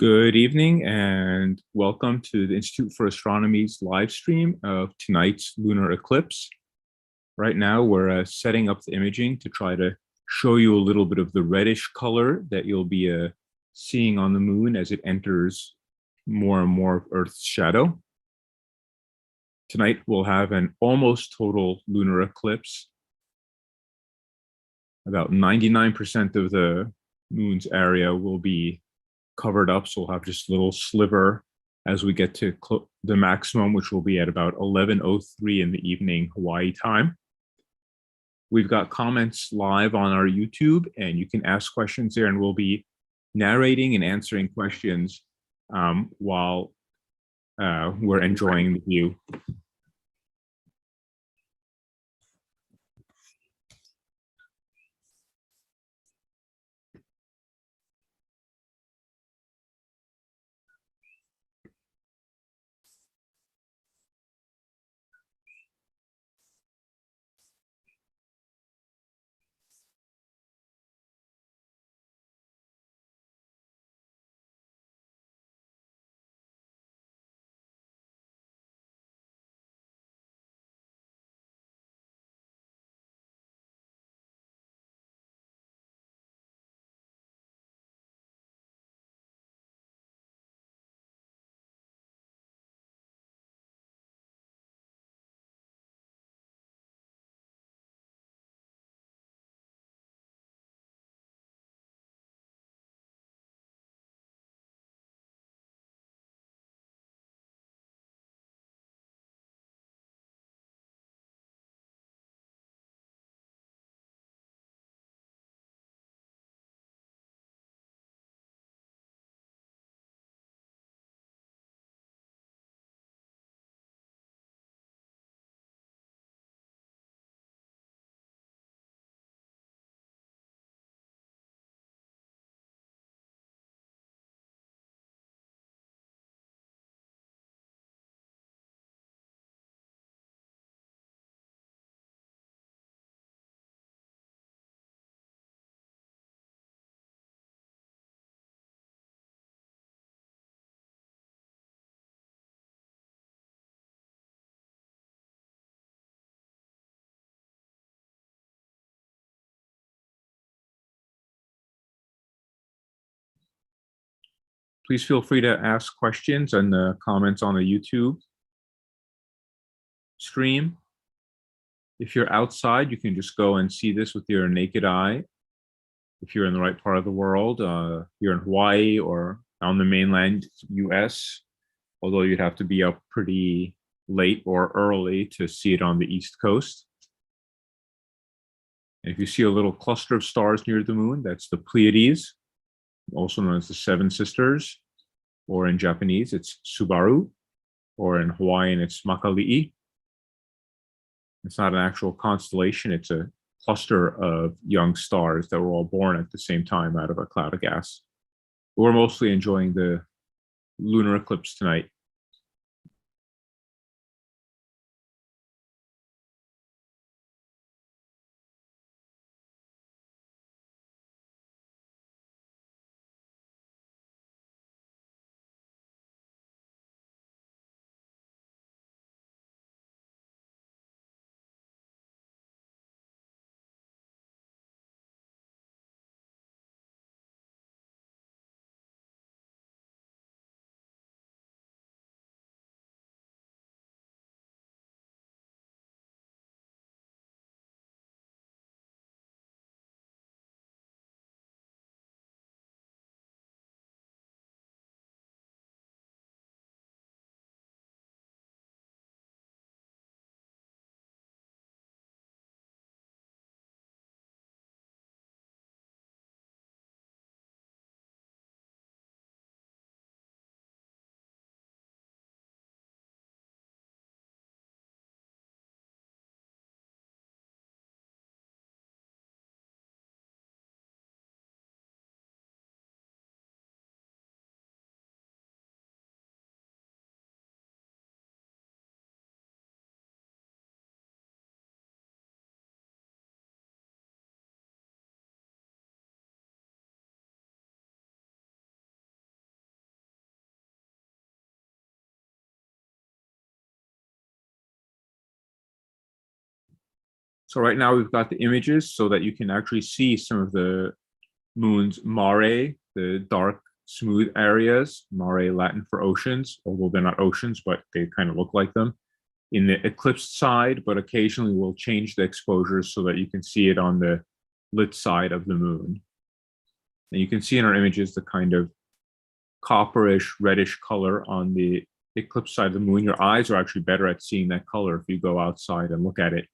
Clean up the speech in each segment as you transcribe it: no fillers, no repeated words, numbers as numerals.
Good evening and welcome to the Institute for Astronomy's live stream of tonight's lunar eclipse. Right now, we're setting up the imaging to try to show you a little bit of the reddish color that you'll be seeing on the moon as it enters more and more of Earth's shadow. Tonight, we'll have an almost total lunar eclipse. About 99% of the moon's area will be covered up, so we'll have just a little sliver as we get to the maximum, which will be at about 11:03 in the evening Hawaii time. We've got comments live on our YouTube, and you can ask questions there, and we'll be narrating and answering questions while we're enjoying the view. Please feel free to ask questions in the comments on the YouTube stream. If you're outside, you can just go and see this with your naked eye. If you're in the right part of the world, you're in Hawaii or on the mainland US, although you'd have to be up pretty late or early to see it on the East Coast. And if you see a little cluster of stars near the moon, that's the Pleiades, also known as the Seven Sisters, or in Japanese, it's Subaru, or in Hawaiian, it's Makali'i. It's not an actual constellation, it's a cluster of young stars that were all born at the same time out of a cloud of gas. We're mostly enjoying the lunar eclipse tonight. So right now we've got the images so that you can actually see some of the moon's mare, the dark, smooth areas. Mare, Latin for oceans, although they're not oceans, but they kind of look like them. In the eclipsed side, but occasionally we'll change the exposures so that you can see it on the lit side of the moon. And you can see in our images the kind of copperish, reddish color on the eclipse side of the moon. Your eyes are actually better at seeing that color if you go outside and look at it.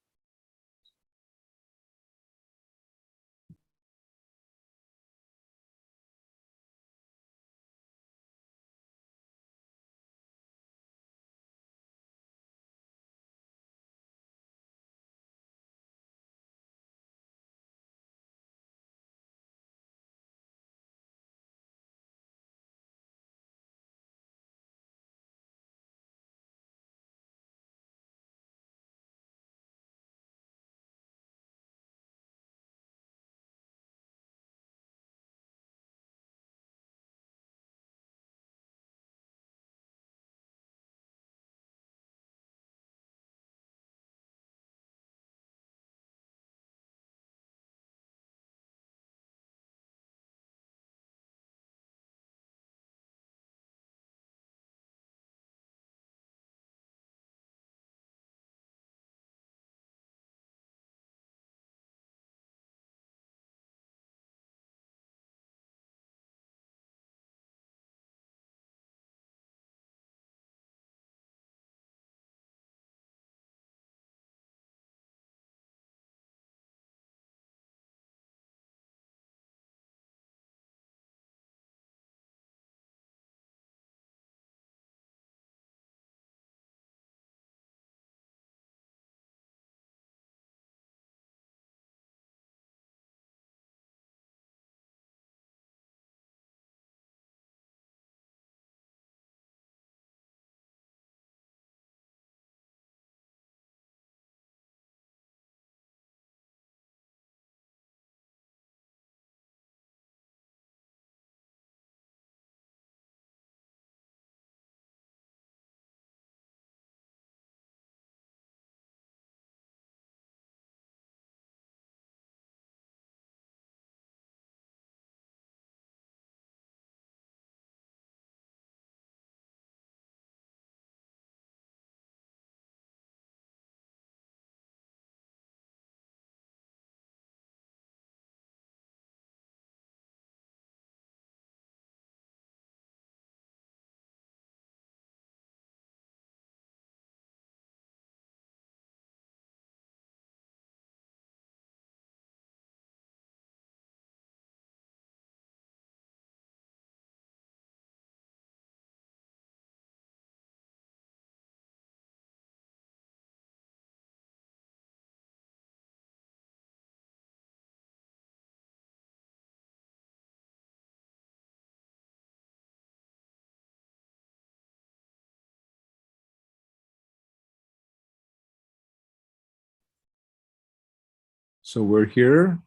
So we're here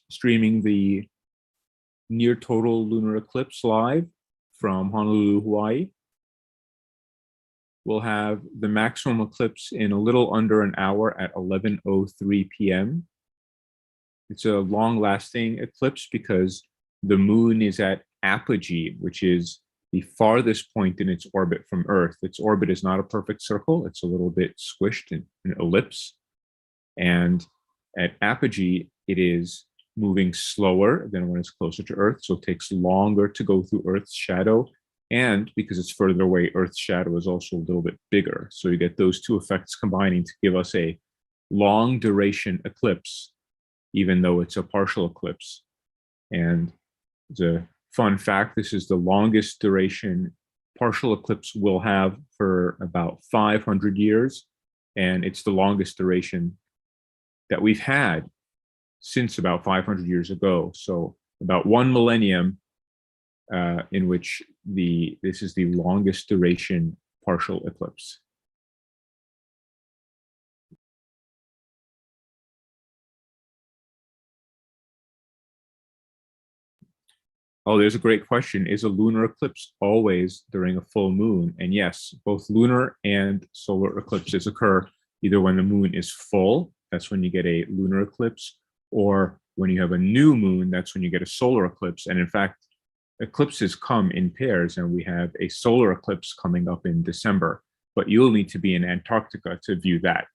streaming the near total lunar eclipse live from Honolulu, Hawaii. We'll have the maximum eclipse in a little under an hour at 11:03 p.m. It's a long-lasting eclipse because the moon is at apogee, which is the farthest point in its orbit from Earth. Its orbit is not a perfect circle. It's a little bit squished in an ellipse. And at apogee, it is moving slower than when it's closer to Earth. So it takes longer to go through Earth's shadow. And because it's further away, Earth's shadow is also a little bit bigger. So you get those two effects combining to give us a long duration eclipse, even though it's a partial eclipse. And it's a fun fact, this is the longest duration partial eclipse we'll have for about 500 years. And it's the longest duration that we've had since about 500 years ago. So about 1 millennium in which this is the longest duration partial eclipse. Oh, there's a great question. Is a lunar eclipse always during a full moon? And yes, both lunar and solar eclipses occur either when the moon is full that's when you get a lunar eclipse. Or when you have a new moon, that's when you get a solar eclipse. And in fact, eclipses come in pairs, and we have a solar eclipse coming up in December. But you'll need to be in Antarctica to view that.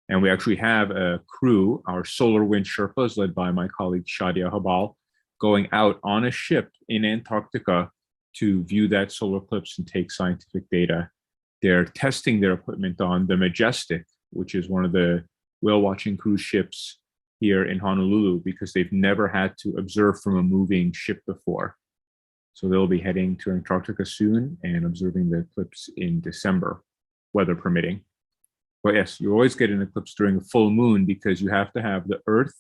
And we actually have a crew, our solar wind Sherpas, led by my colleague Shadia Habal, going out on a ship in Antarctica to view that solar eclipse and take scientific data. They're testing their equipment on the Majestic, which is one of the whale watching cruise ships here in Honolulu, because they've never had to observe from a moving ship before. So they'll be heading to Antarctica soon and observing the eclipse in December, weather permitting. But yes, you always get an eclipse during a full moon because you have to have the Earth,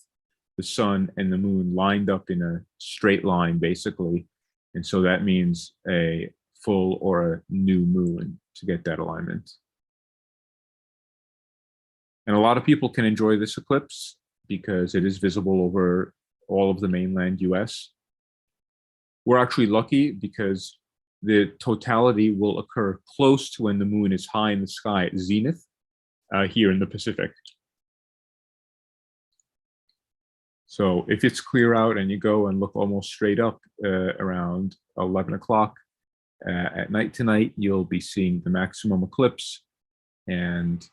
the sun, and the moon lined up in a straight line, basically. And so that means a full or a new moon to get that alignment. And a lot of people can enjoy this eclipse because it is visible over all of the mainland US. We're actually lucky because the totality will occur close to when the moon is high in the sky at zenith here in the Pacific. So if it's clear out and you go and look almost straight up around 11 o'clock at night tonight, you'll be seeing the maximum eclipse, and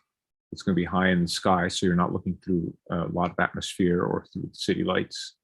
it's going to be high in the sky, so you're not looking through a lot of atmosphere or through city lights.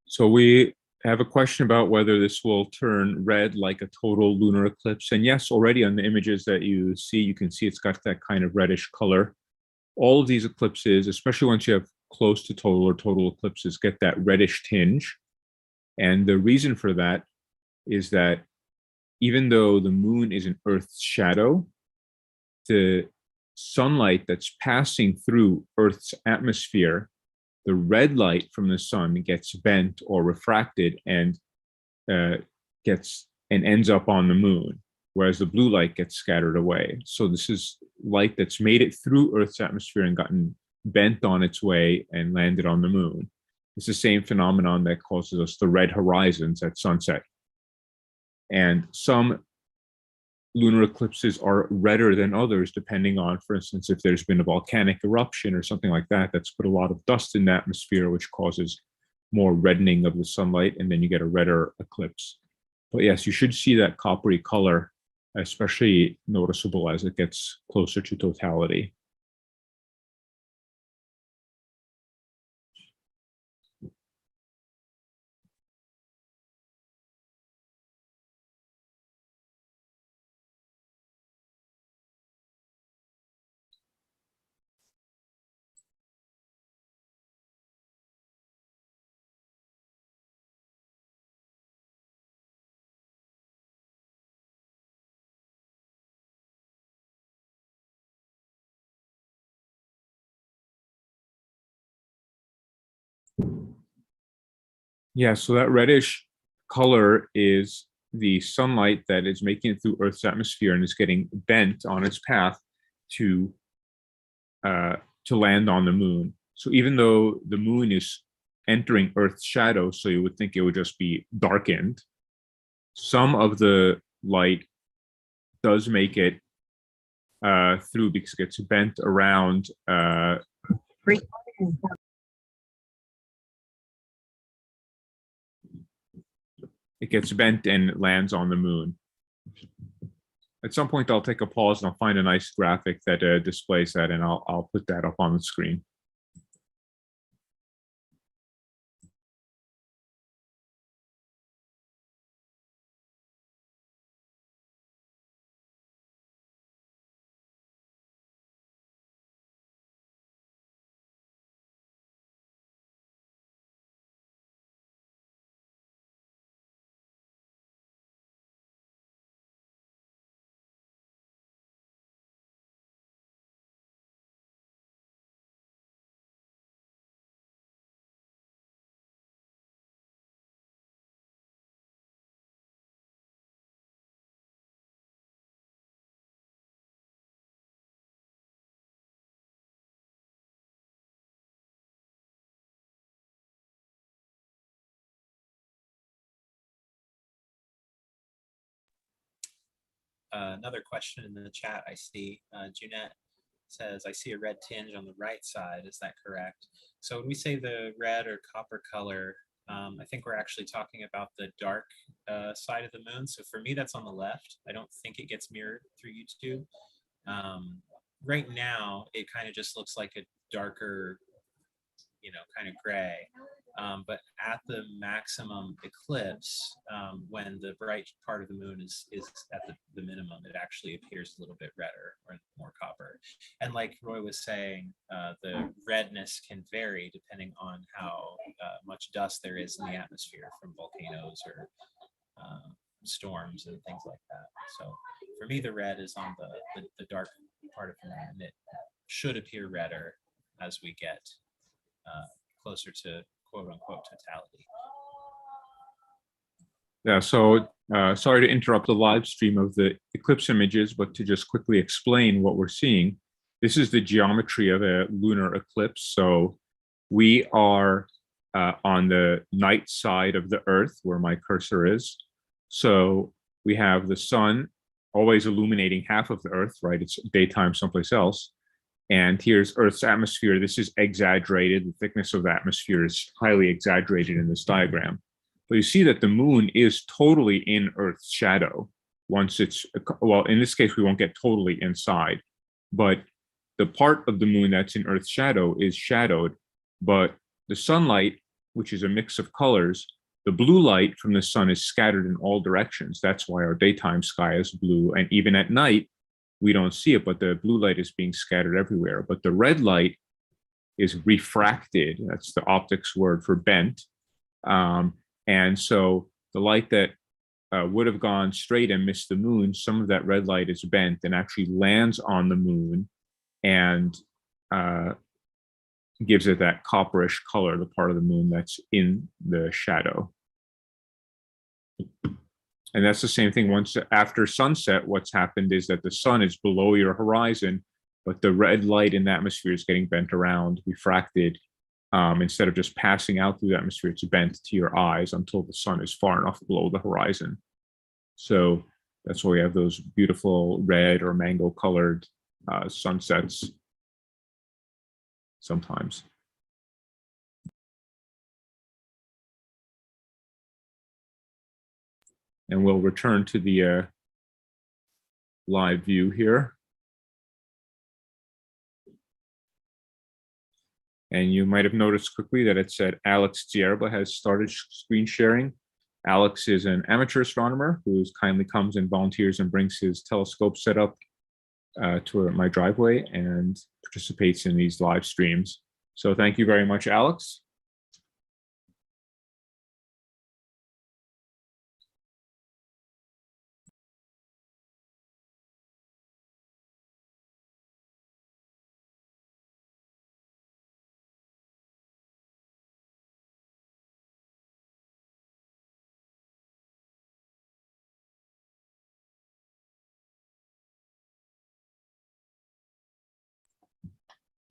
So we have a question about whether this will turn red like a total lunar eclipse. And yes, already on the images that you can see it's got that kind of reddish color. All of these eclipses, especially once you have close to total or total eclipses, get that reddish tinge. And the reason for that is that even though the moon is in Earth's shadow, the sunlight that's passing through Earth's atmosphere, the red light from the sun gets bent or refracted and ends up on the moon, whereas the blue light gets scattered away. So this is light that's made it through Earth's atmosphere and gotten bent on its way and landed on the moon. It's the same phenomenon that causes us the red horizons at sunset. And some lunar eclipses are redder than others, depending on, for instance, if there's been a volcanic eruption or something like that, that's put a lot of dust in the atmosphere, which causes more reddening of the sunlight, and then you get a redder eclipse. But yes, you should see that coppery color, especially noticeable as it gets closer to totality. Yeah, so that reddish color is the sunlight that is making it through Earth's atmosphere and is getting bent on its path to land on the moon. So even though the moon is entering Earth's shadow, so you would think it would just be darkened, some of the light does make it through because it gets bent around. It gets bent and it lands on the moon. At some point, I'll take a pause and I'll find a nice graphic that displays that, and I'll put that up on the screen. Another question in the chat I see, Jeanette says, I see a red tinge on the right side. Is that correct? So when we say the red or copper color, I think we're actually talking about the dark side of the moon. So for me, that's on the left. I don't think it gets mirrored through YouTube. Right now, it kind of just looks like a darker, kind of gray. But at the maximum eclipse, when the bright part of the moon is at the minimum, it actually appears a little bit redder or more copper. And like Roy was saying, the redness can vary depending on how much dust there is in the atmosphere from volcanoes or storms and things like that. So for me, the red is on the dark part of the moon, and it should appear redder as we get closer to quote unquote totality. Yeah, so sorry to interrupt the live stream of the eclipse images, but to just quickly explain what we're seeing. This is the geometry of a lunar eclipse. So we are on the night side of the Earth where my cursor is. So we have the sun always illuminating half of the Earth, right? It's daytime someplace else. And here's Earth's atmosphere. This is exaggerated. The thickness of the atmosphere is highly exaggerated in this diagram. But you see that the moon is totally in Earth's shadow. Once it's, well, in this case, we won't get totally inside, but the part of the moon that's in Earth's shadow is shadowed. But the sunlight, which is a mix of colors, the blue light from the sun is scattered in all directions. That's why our daytime sky is blue. And even at night, we don't see it, but the blue light is being scattered everywhere. But the red light is refracted. That's the optics word for bent. And so the light that would have gone straight and missed the moon, some of that red light is bent and actually lands on the moon and gives it that copperish color, the part of the moon that's in the shadow. And that's the same thing once after sunset. What's happened is that the sun is below your horizon, but the red light in the atmosphere is getting bent around, refracted. Instead of just passing out through the atmosphere, it's bent to your eyes until the sun is far enough below the horizon. So That's why we have those beautiful red or mango colored sunsets sometimes. And we'll return to the live view here. And you might have noticed quickly that it said Alex Dzierba has started screen sharing. Alex is an amateur astronomer who kindly comes and volunteers and brings his telescope setup to my driveway and participates in these live streams. So thank you very much, Alex.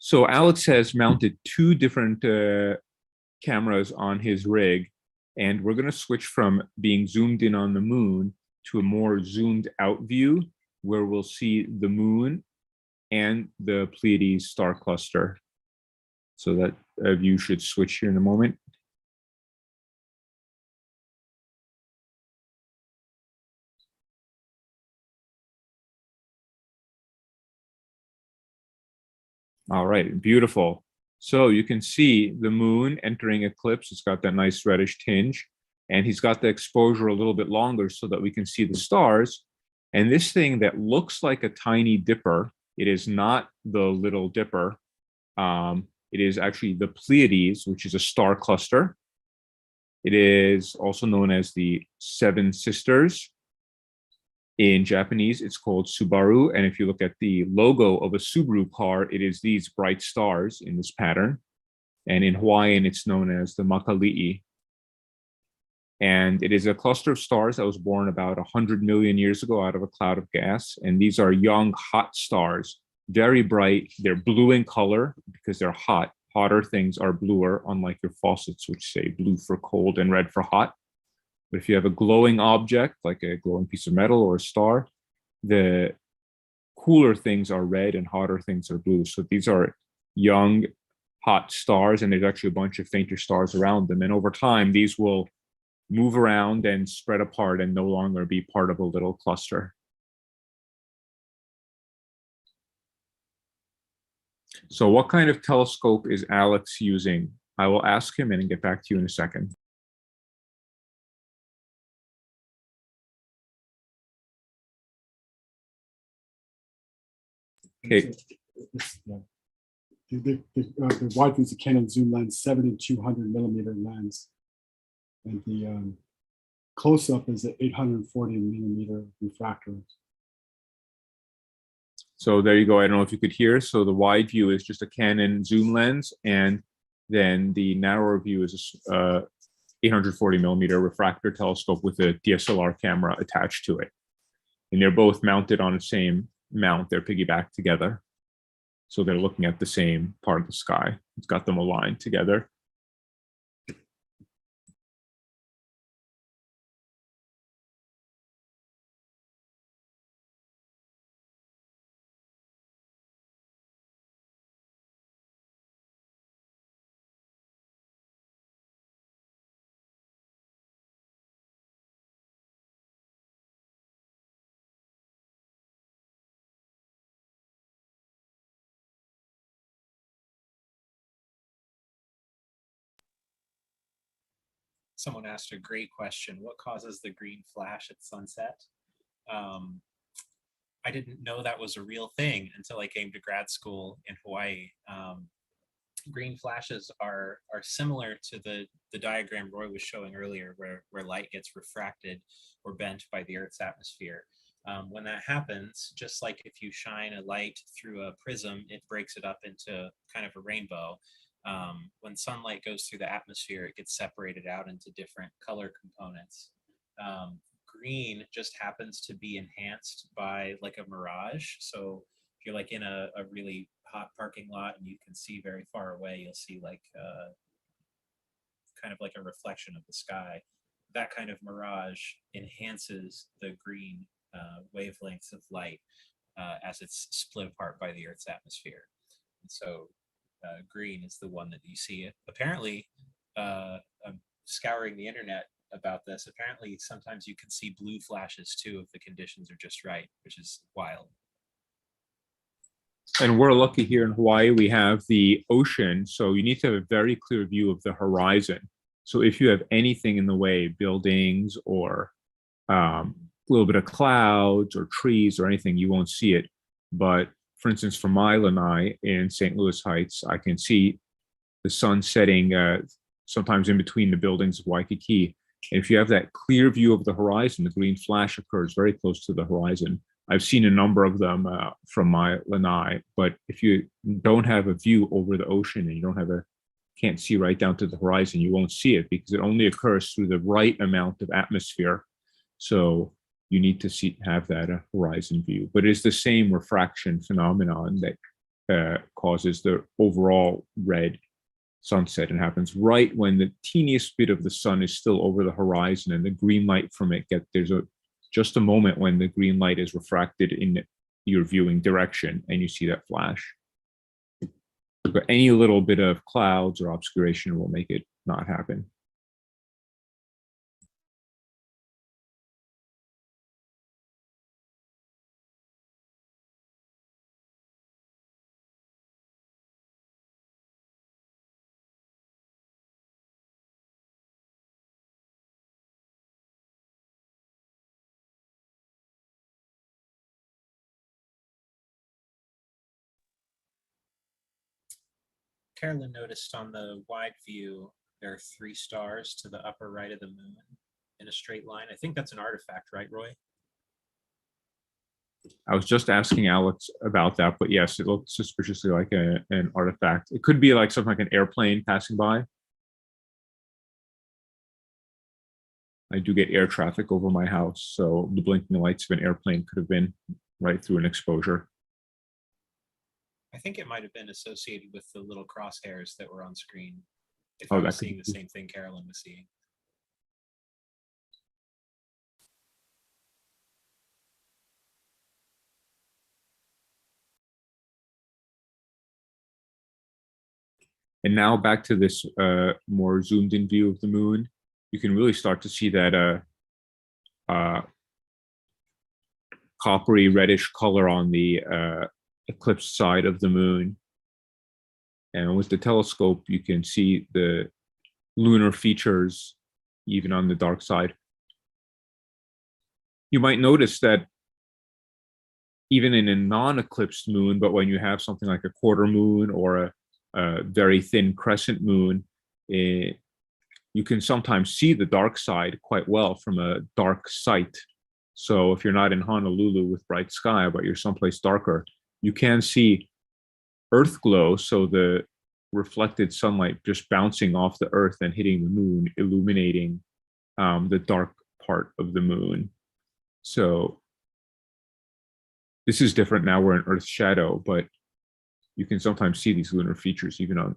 So Alex has mounted two different cameras on his rig, and we're going to switch from being zoomed in on the moon to a more zoomed out view where we'll see the moon and the Pleiades star cluster. So that view should switch here in a moment. All right, beautiful. So you can see the moon entering eclipse. It's got that nice reddish tinge, and he's got the exposure a little bit longer so that we can see the stars. And this thing that looks like a tiny dipper, it is not the Little Dipper. It is actually the Pleiades, which is a star cluster. It is also known as the Seven Sisters. In Japanese, it's called Subaru. And if you look at the logo of a Subaru car, it is these bright stars in this pattern. And in Hawaiian, it's known as the Makali'i. And it is a cluster of stars that was born about 100 million years ago out of a cloud of gas. And these are young, hot stars, very bright. They're blue in color because they're hot. Hotter things are bluer, unlike your faucets, which say blue for cold and red for hot. But if you have a glowing object, like a glowing piece of metal or a star, the cooler things are red and hotter things are blue. So these are young, hot stars, and there's actually a bunch of fainter stars around them. And over time, these will move around and spread apart and no longer be part of a little cluster. So what kind of telescope is Alex using? I will ask him and get back to you in a second. Okay. The wide view is a Canon zoom lens, 7200 millimeter lens, and the close up is an 840 millimeter refractor. So there you go. I don't know if you could hear. So the wide view is just a Canon zoom lens, and then the narrower view is a 840 millimeter refractor telescope with a DSLR camera attached to it. And they're both mounted on the same mount. They're piggybacked together. So they're looking at the same part of the sky. It's got them aligned together. Someone asked a great question. What causes the green flash at sunset? I didn't know that was a real thing until I came to grad school in Hawaii. Green flashes are similar to the diagram Roy was showing earlier, where light gets refracted or bent by the Earth's atmosphere. When that happens, just like if you shine a light through a prism, it breaks it up into kind of a rainbow. When sunlight goes through the atmosphere, it gets separated out into different color components. Green just happens to be enhanced by like a mirage. So if you're like in a really hot parking lot and you can see very far away, you'll see like kind of like a reflection of the sky. That kind of mirage enhances the green wavelengths of light as it's split apart by the Earth's atmosphere. And so green is the one that you see. Apparently, I'm scouring the internet about this. Apparently, sometimes you can see blue flashes too if the conditions are just right, which is wild. And we're lucky here in Hawaii, we have the ocean. So you need to have a very clear view of the horizon. So if you have anything in the way, buildings or a little bit of clouds or trees or anything, you won't see it. But for instance, from my lanai in St. Louis Heights, I can see the sun setting sometimes in between the buildings of Waikiki. And if you have that clear view of the horizon, the green flash occurs very close to the horizon. I've seen a number of them from my lanai, but if you don't have a view over the ocean and you don't have can't see right down to the horizon, you won't see it because it only occurs through the right amount of atmosphere. So you need to have that horizon view, but it's the same refraction phenomenon that causes the overall red sunset, and happens right when the teeniest bit of the sun is still over the horizon, and the green light from it there's just a moment when the green light is refracted in your viewing direction and you see that flash. But any little bit of clouds or obscuration will make it not happen. Carolyn noticed on the wide view, there are 3 stars to the upper right of the moon in a straight line. I think that's an artifact, right, Roy? I was just asking Alex about that, but yes, it looks suspiciously like an artifact. It could be like something like an airplane passing by. I do get air traffic over my house, so the blinking lights of an airplane could have been right through an exposure. I think it might have been associated with the little crosshairs that were on screen. If Oh, I that was could seeing be. the same thing Carolyn was seeing. And now back to this more zoomed in view of the moon. You can really start to see that coppery reddish color on the eclipse side of the moon. And with the telescope, you can see the lunar features even on the dark side. You might notice that even in a non-eclipsed moon, but when you have something like a quarter moon or a very thin crescent moon, you can sometimes see the dark side quite well from a dark site. So if you're not in Honolulu with bright sky, but you're someplace darker, you can see earth glow, so the reflected sunlight just bouncing off the earth and hitting the moon, illuminating the dark part of the moon. So this is different now, we're in Earth's shadow, but you can sometimes see these lunar features even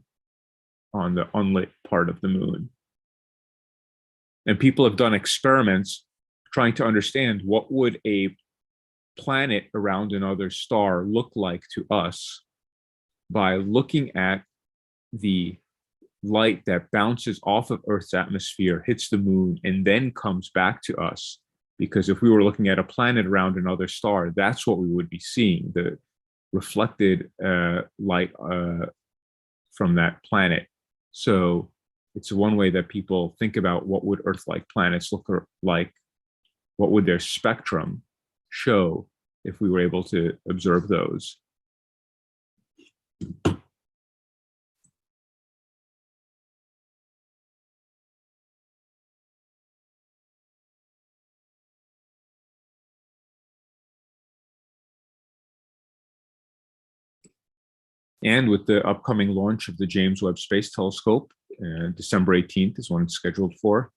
on the unlit part of the moon. And people have done experiments trying to understand what would a planet around another star look like to us by looking at the light that bounces off of Earth's atmosphere, hits the moon, and then comes back to us. Because if we were looking at a planet around another star, that's what we would be seeing, the reflected light from that planet. So it's one way that people think about what would Earth-like planets look like, what would their spectrum show if we were able to observe those. And with the upcoming launch of the James Webb Space Telescope, December 18th is when it's scheduled for,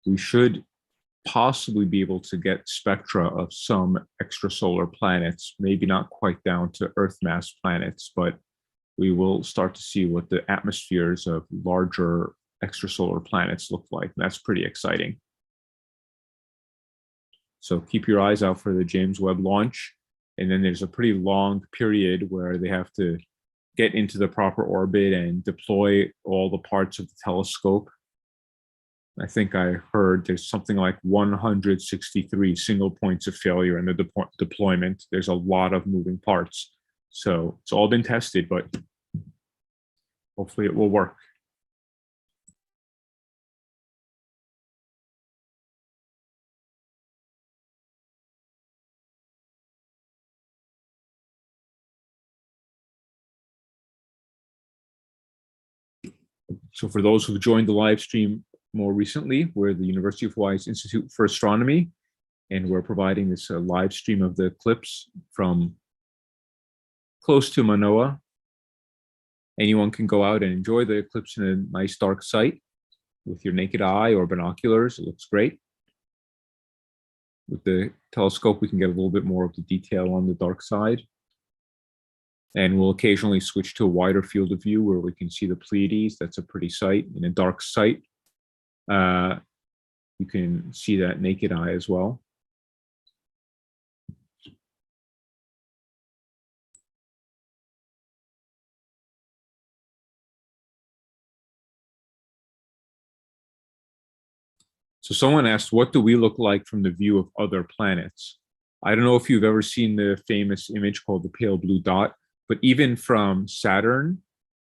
we should possibly be able to get spectra of some extrasolar planets, maybe not quite down to Earth mass planets, but we will start to see what the atmospheres of larger extrasolar planets look like. And that's pretty exciting. So keep your eyes out for the James Webb launch. And then there's a pretty long period where they have to get into the proper orbit and deploy all the parts of the telescope. I think I heard there's something like 163 single points of failure in the deployment. There's a lot of moving parts. So it's all been tested, but hopefully it will work. So for those who've joined the live stream more recently, we're the University of Hawaii's Institute for Astronomy, and we're providing this live stream of the eclipse from close to Manoa. Anyone can go out and enjoy the eclipse in a nice dark site with your naked eye or binoculars. It looks great. With the telescope, we can get a little bit more of the detail on the dark side. And we'll occasionally switch to a wider field of view where we can see the Pleiades. That's a pretty sight. In a dark site, you can see that naked eye as well. So someone asked, what do we look like from the view of other planets? I don't know if you've ever seen the famous image called the pale blue dot, but even from Saturn,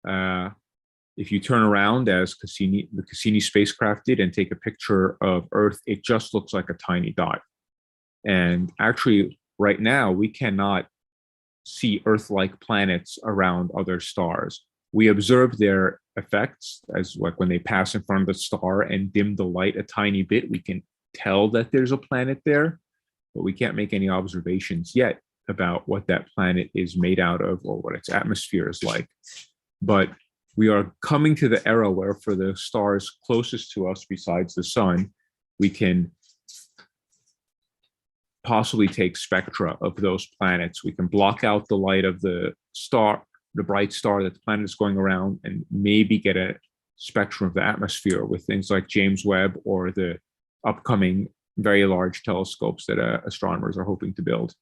if you turn around as the Cassini spacecraft did and take a picture of Earth, it just looks like a tiny dot. And actually, right now, we cannot see Earth-like planets around other stars. We observe their effects as like when they pass in front of the star and dim the light a tiny bit, we can tell that there's a planet there, but we can't make any observations yet about what that planet is made out of or what its atmosphere is like. But we are coming to the era where for the stars closest to us besides the sun, we can possibly take spectra of those planets. We can block out the light of the star, the bright star that the planet is going around, and maybe get a spectrum of the atmosphere with things like James Webb or the upcoming very large telescopes that astronomers are hoping to build.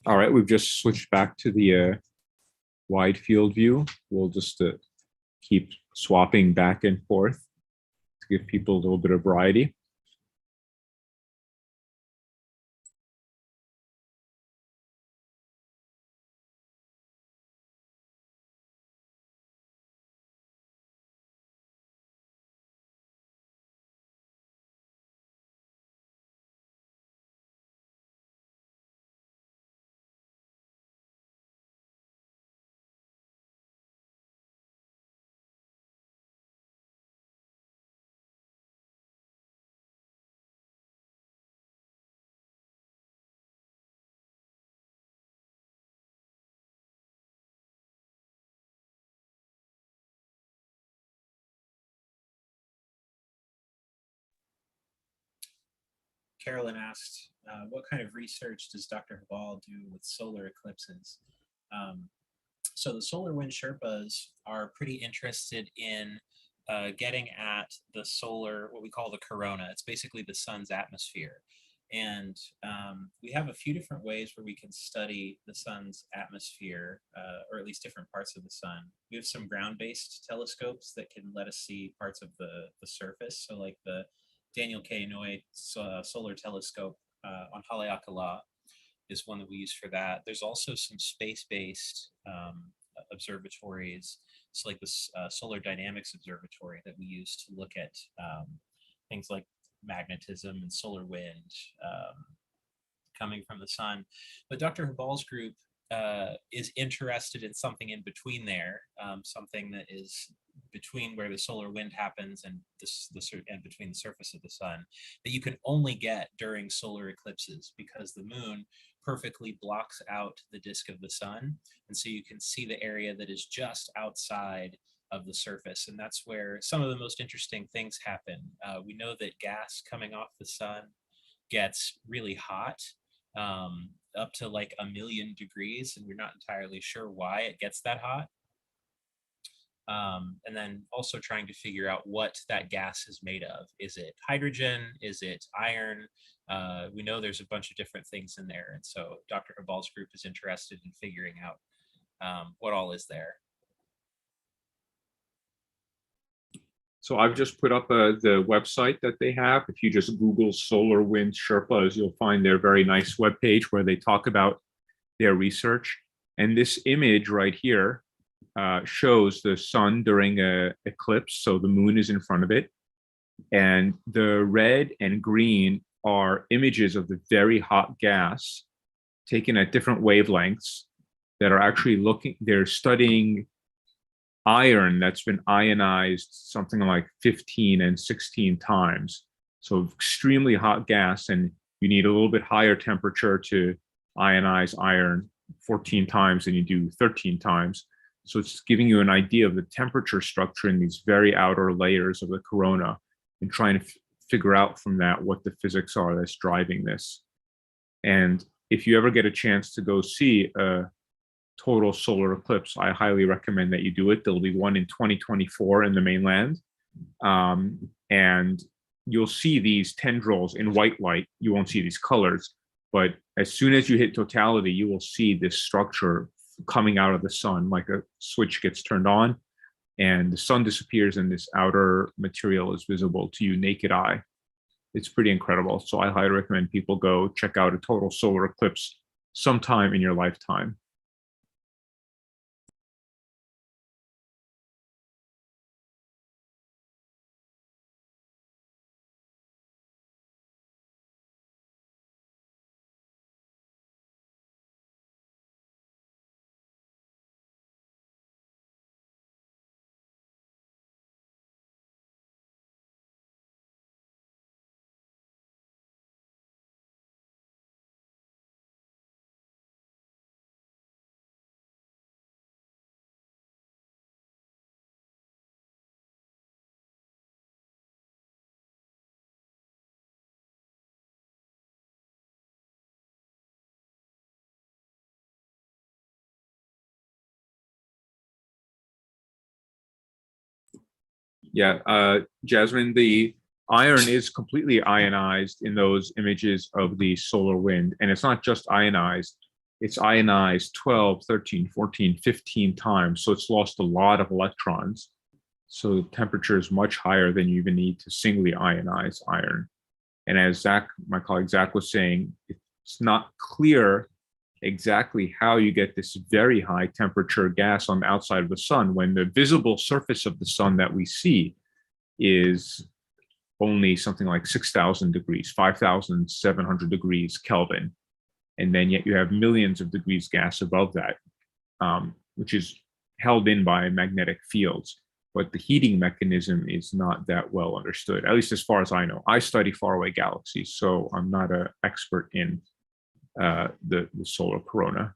All right, we've just switched back to the wide field view. We'll just keep swapping back and forth to give people a little bit of variety. Carolyn asked, what kind of research does Dr. Habal do with solar eclipses? So the solar wind Sherpas are pretty interested in getting at the solar, what we call the corona. It's basically the sun's atmosphere. And we have a few different ways where we can study the sun's atmosphere, or at least different parts of the sun. We have some ground-based telescopes that can let us see parts of the surface. So like the Daniel K. Inouye Solar Telescope on Haleakala is one that we use for that. There's also some space-based observatories, so like the Solar Dynamics Observatory that we use to look at things like magnetism and solar wind coming from the sun. But Dr. Habal's group is interested in something in between there, something that is between where the solar wind happens and and between the surface of the sun, that you can only get during solar eclipses because the moon perfectly blocks out the disk of the sun, and so you can see the area that is just outside of the surface, and that's where some of the most interesting things happen. We know that gas coming off the sun gets really hot, up to like 1,000,000 degrees, and we're not entirely sure why it gets that hot. And then also trying to figure out what that gas is made of. Is it hydrogen? Is it iron? We know there's a bunch of different things in there, and so Dr. Habal's group is interested in figuring out what all is there. So I've just put up the website that they have. If you just Google solar wind Sherpas, you'll find their very nice webpage where they talk about their research. And this image right here shows the sun during an eclipse. So the moon is in front of it. And the red and green are images of the very hot gas taken at different wavelengths that are actually they're studying iron that's been ionized something like 15 and 16 times. So extremely hot gas, and you need a little bit higher temperature to ionize iron 14 times than you do 13 times. So it's giving you an idea of the temperature structure in these very outer layers of the corona and trying to figure out from that what the physics are that's driving this. And if you ever get a chance to go see a total solar eclipse, I highly recommend that you do it. There'll be one in 2024 in the mainland. And you'll see these tendrils in white light. You won't see these colors, but as soon as you hit totality, you will see this structure coming out of the sun, like a switch gets turned on and the sun disappears and this outer material is visible to you naked eye. It's pretty incredible. So I highly recommend people go check out a total solar eclipse sometime in your lifetime. Yeah, Jasmine, the iron is completely ionized in those images of the solar wind. And it's not just ionized, it's ionized 12, 13, 14, 15 times. So it's lost a lot of electrons. So the temperature is much higher than you even need to singly ionize iron. And as Zach, my colleague Zach was saying, it's not clear exactly how you get this very high temperature gas on the outside of the sun when the visible surface of the sun that we see is only something like 6,000 degrees, 5,700 degrees Kelvin. And then yet you have millions of degrees gas above that, which is held in by magnetic fields. But the heating mechanism is not that well understood, at least as far as I know. I study faraway galaxies, so I'm not an expert in the solar corona.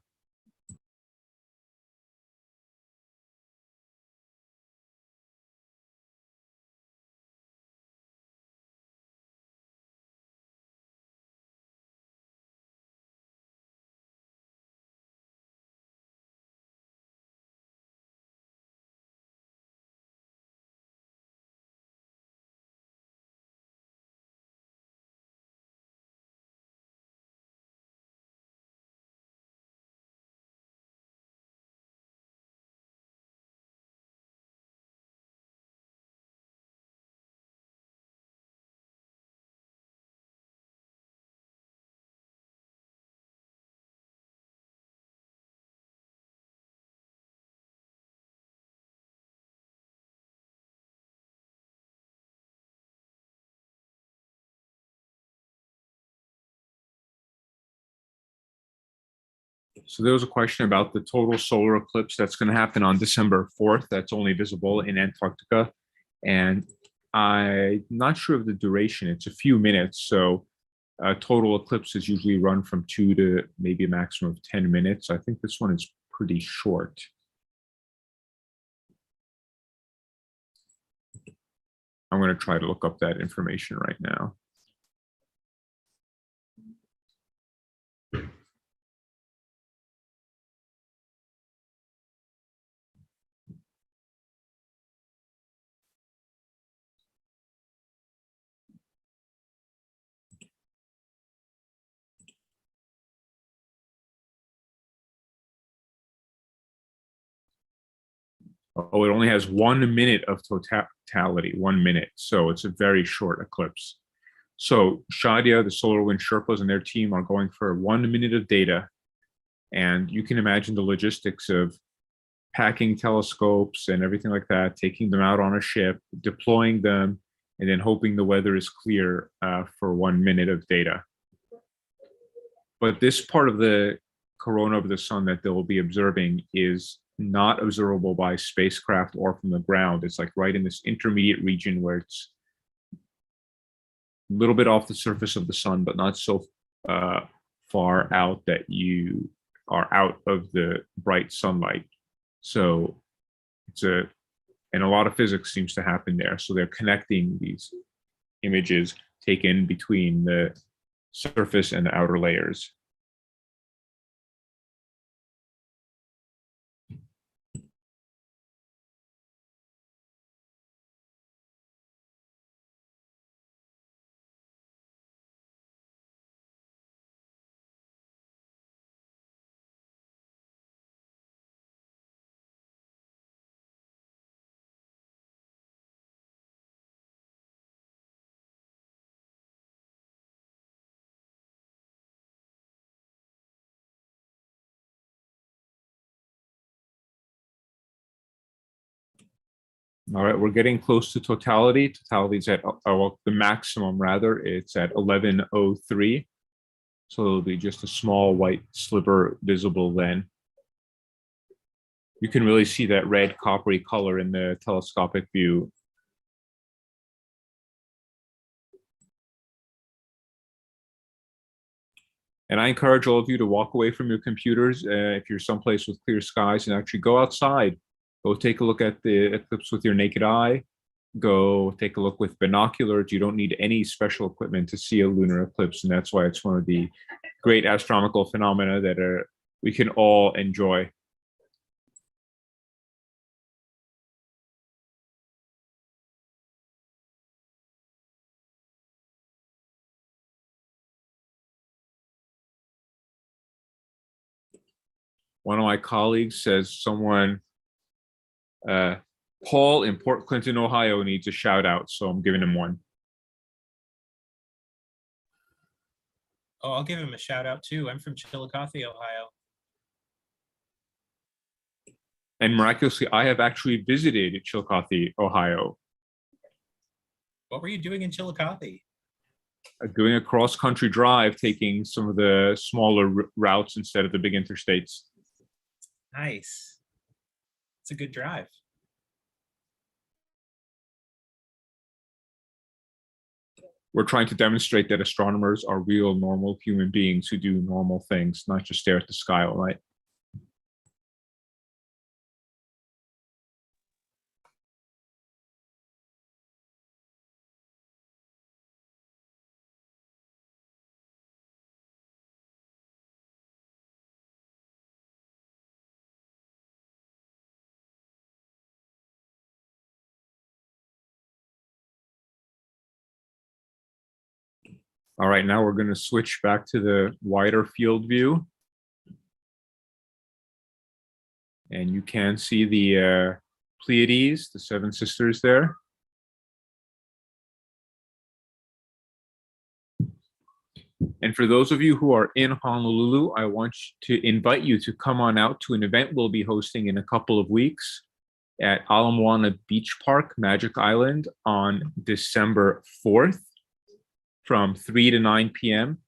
So there was a question about the total solar eclipse that's going to happen on December 4th. That's only visible in Antarctica. And I'm not sure of the duration. It's a few minutes. So total eclipses usually run from 2 to maybe a maximum of 10 minutes. I think this one is pretty short. I'm going to try to look up that information right now. Oh, it only has 1 minute of totality, 1 minute. So it's a very short eclipse. So Shadia, the Solar Wind Sherpas and their team are going for 1 minute of data. And you can imagine the logistics of packing telescopes and everything like that, taking them out on a ship, deploying them, and then hoping the weather is clear for 1 minute of data. But this part of the corona of the sun that they'll be observing is not observable by spacecraft or from the ground. It's like right in this intermediate region where it's a little bit off the surface of the sun, but not so far out that you are out of the bright sunlight. So it's and a lot of physics seems to happen there. So they're connecting these images taken between the surface and the outer layers. All right, we're getting close to totality. Totality is at, well, the maximum rather, it's at 11:03. So it'll be just a small white sliver visible then. You can really see that red coppery color in the telescopic view. And I encourage all of you to walk away from your computers if you're someplace with clear skies and actually go outside. Go take a look at the eclipse with your naked eye. Go take a look with binoculars. You don't need any special equipment to see a lunar eclipse, and that's why it's one of the great astronomical phenomena that we can all enjoy. One of my colleagues says Paul in Port Clinton, Ohio needs a shout out, so I'm giving him one. Oh, I'll give him a shout out too. I'm from Chillicothe, Ohio. And miraculously, I have actually visited Chillicothe, Ohio. What were you doing in Chillicothe? Doing a cross-country drive, taking some of the smaller routes instead of the big interstates. Nice. It's a good drive. We're trying to demonstrate that astronomers are real, normal human beings who do normal things, not just stare at the sky all night. All right, now we're going to switch back to the wider field view. And you can see the Pleiades, the seven sisters there. And for those of you who are in Honolulu, I want to invite you to come on out to an event we'll be hosting in a couple of weeks at Ala Moana Beach Park, Magic Island on December 4th from 3 to 9 p.m.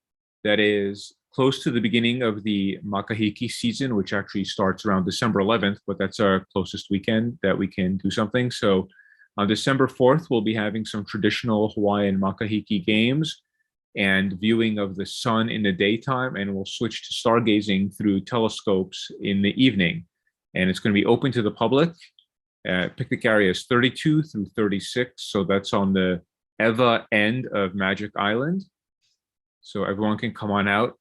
That is close to the beginning of the Makahiki season, which actually starts around December 11th, but that's our closest weekend that we can do something. So on December 4th, we'll be having some traditional Hawaiian Makahiki games and viewing of the sun in the daytime, and we'll switch to stargazing through telescopes in the evening. And it's going to be open to the public. Picnic area is 32 through 36, so that's on the Eva end of Magic Island. So everyone can come on out.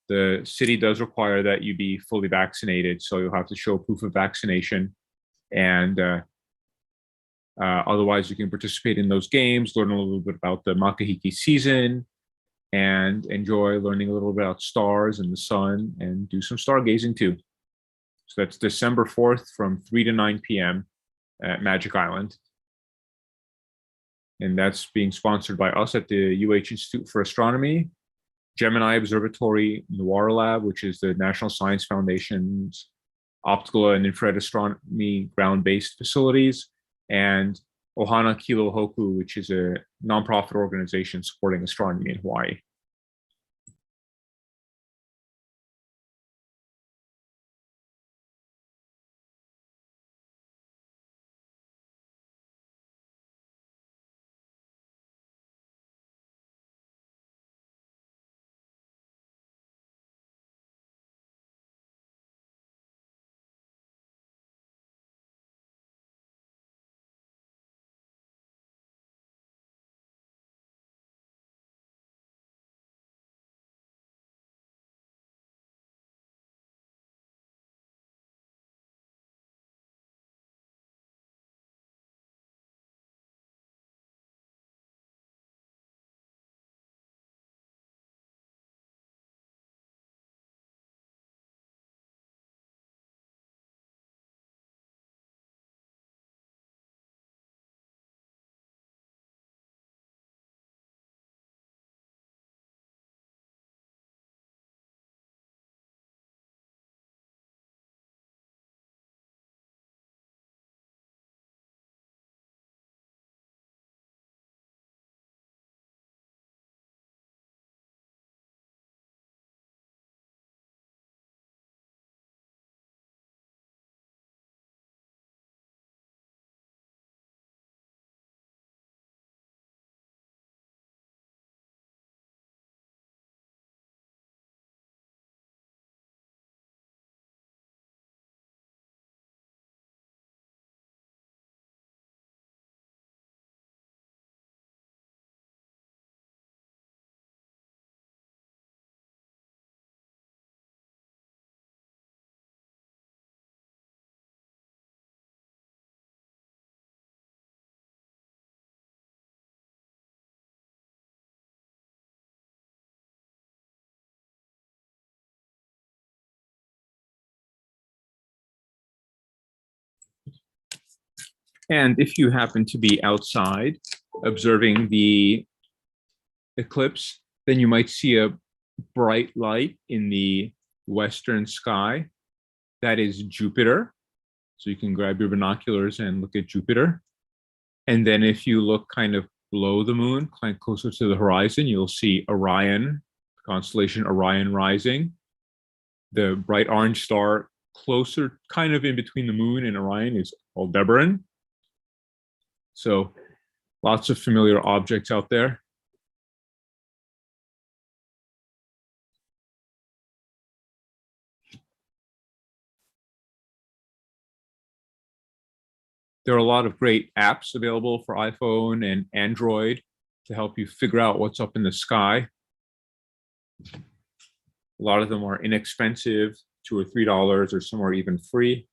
The city does require that you be fully vaccinated, so you'll have to show proof of vaccination. And otherwise, you can participate in those games, learn a little bit about the Makahiki season, and enjoy learning a little bit about stars and the sun, and do some stargazing too. So that's December 4th from 3 to 9 p.m. at Magic Island. And that's being sponsored by us at the UH Institute for Astronomy, Gemini Observatory Noir Lab, which is the National Science Foundation's optical and infrared astronomy ground-based facilities, and Ohana Kilo Hoku, which is a nonprofit organization supporting astronomy in Hawaii. And if you happen to be outside observing the eclipse, then you might see a bright light in the western sky. That is Jupiter. So you can grab your binoculars and look at Jupiter. And then if you look kind of below the moon, kind of closer to the horizon, you'll see Orion, constellation Orion rising. The bright orange star closer, kind of in between the moon and Orion, is Aldebaran. So lots of familiar objects out there. There are a lot of great apps available for iPhone and Android to help you figure out what's up in the sky. A lot of them are inexpensive, $2 or $3, or some are even free.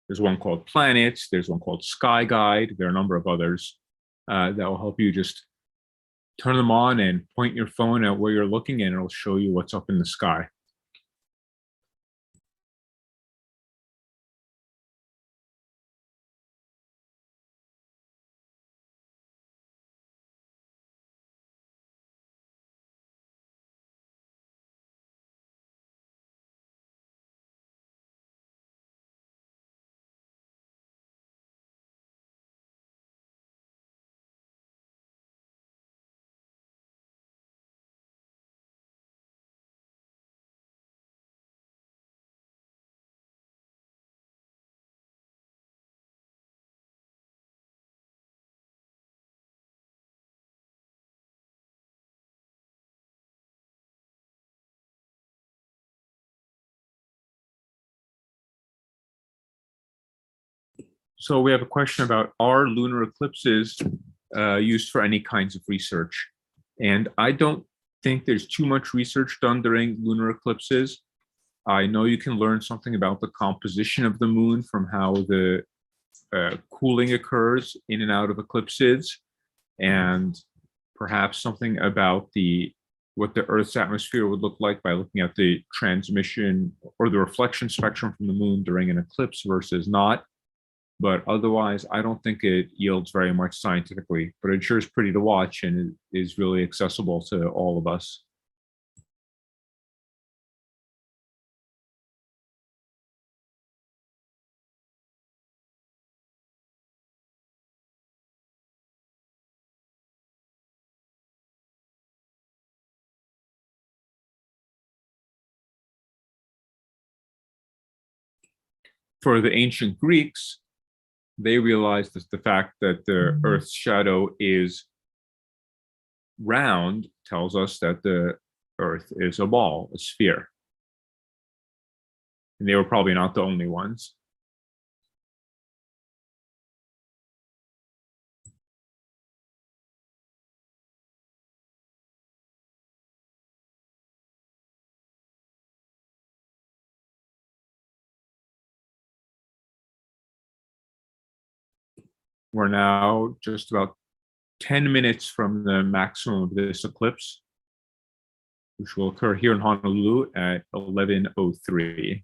There's one called Planets, there's one called Sky Guide, there are a number of others that will help you just turn them on and point your phone at where you're looking, and it'll show you what's up in the sky. So we have a question about, are lunar eclipses used for any kinds of research? And I don't think there's too much research done during lunar eclipses. I know you can learn something about the composition of the moon from how the cooling occurs in and out of eclipses, and perhaps something about what the Earth's atmosphere would look like by looking at the transmission or the reflection spectrum from the moon during an eclipse versus not. But otherwise, I don't think it yields very much scientifically, but it sure is pretty to watch and it is really accessible to all of us. For the ancient Greeks, they realized that the fact that the Earth's shadow is round tells us that the Earth is a ball, a sphere. And they were probably not the only ones. We're now just about 10 minutes from the maximum of this eclipse, which will occur here in Honolulu at 11:03.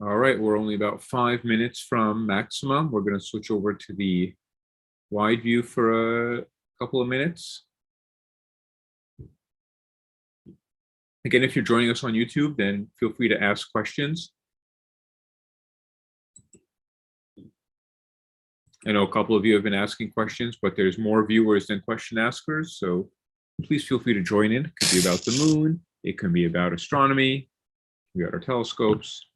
All right, we're only about 5 minutes from maximum. We're going to switch over to the wide view for a couple of minutes. Again, if you're joining us on YouTube, then feel free to ask questions. I know a couple of you have been asking questions, but there's more viewers than question askers. So please feel free to join in. It could be about the moon. It can be about astronomy. We got our telescopes.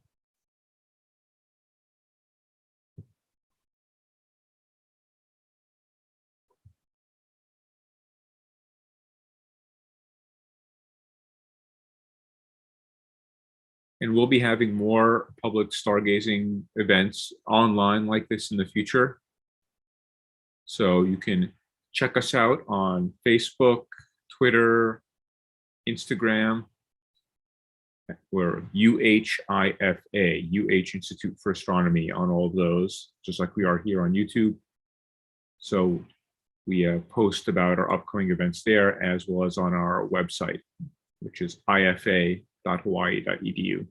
And we'll be having more public stargazing events online like this in the future. So you can check us out on Facebook, Twitter, Instagram. We're UHIFA, UH Institute for Astronomy, on all of those, just like we are here on YouTube. So we post about our upcoming events there, as well as on our website, which is ifa.hawaii.edu.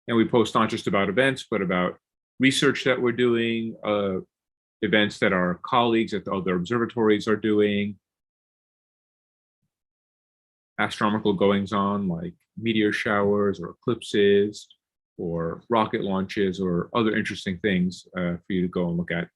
And we post not just about events, but about research that we're doing, events that our colleagues at the other observatories are doing, astronomical goings on like meteor showers or eclipses or rocket launches or other interesting things for you to go and look at.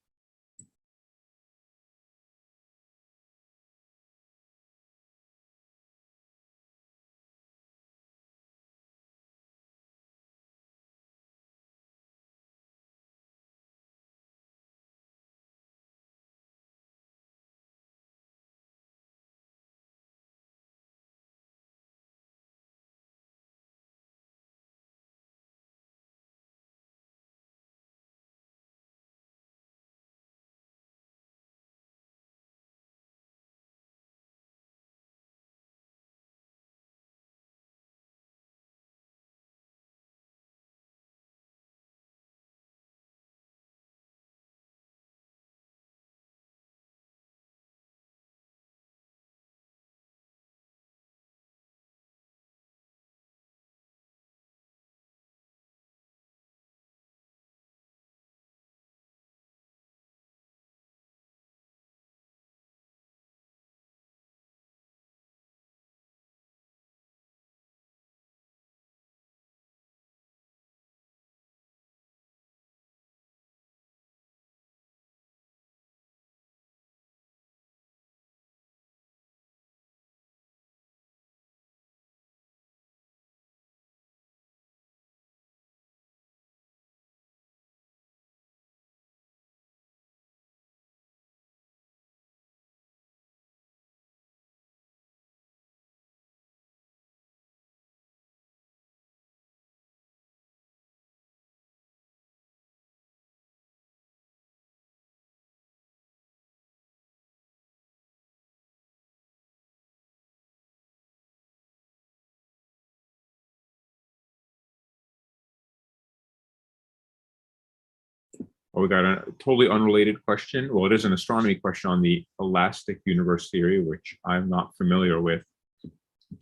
Well, we got a totally unrelated question. Well, it is an astronomy question on the elastic universe theory, which I'm not familiar with,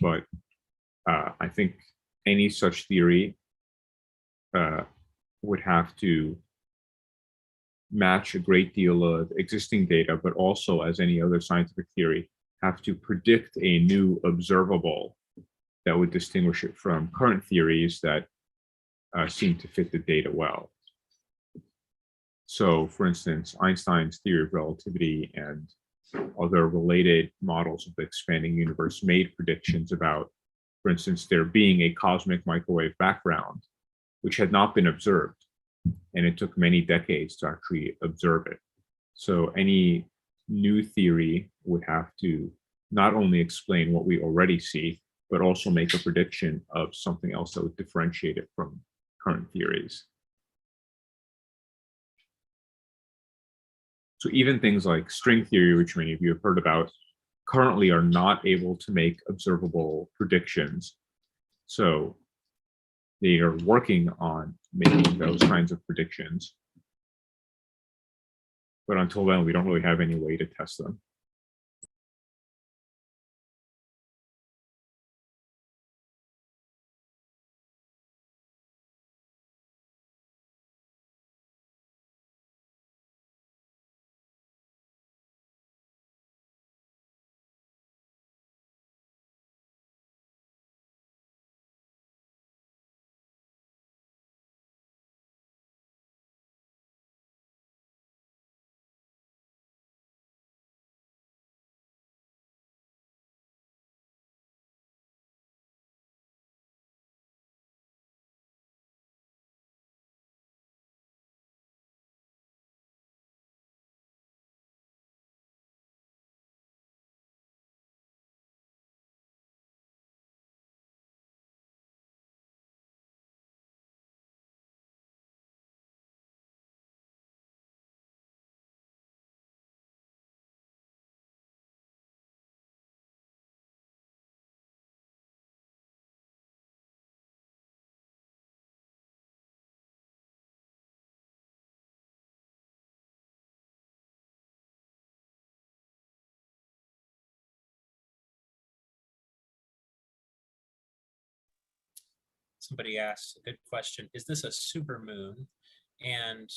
but I think any such theory would have to match a great deal of existing data, but also, as any other scientific theory, have to predict a new observable that would distinguish it from current theories that seem to fit the data well. So, for instance, Einstein's theory of relativity and other related models of the expanding universe made predictions about, for instance, there being a cosmic microwave background, which had not been observed. And it took many decades to actually observe it. So any new theory would have to not only explain what we already see, but also make a prediction of something else that would differentiate it from current theories. So even things like string theory, which many of you have heard about, currently are not able to make observable predictions. So they are working on making those kinds of predictions. But until then, we don't really have any way to test them. somebody asked a good question. Is this a supermoon? And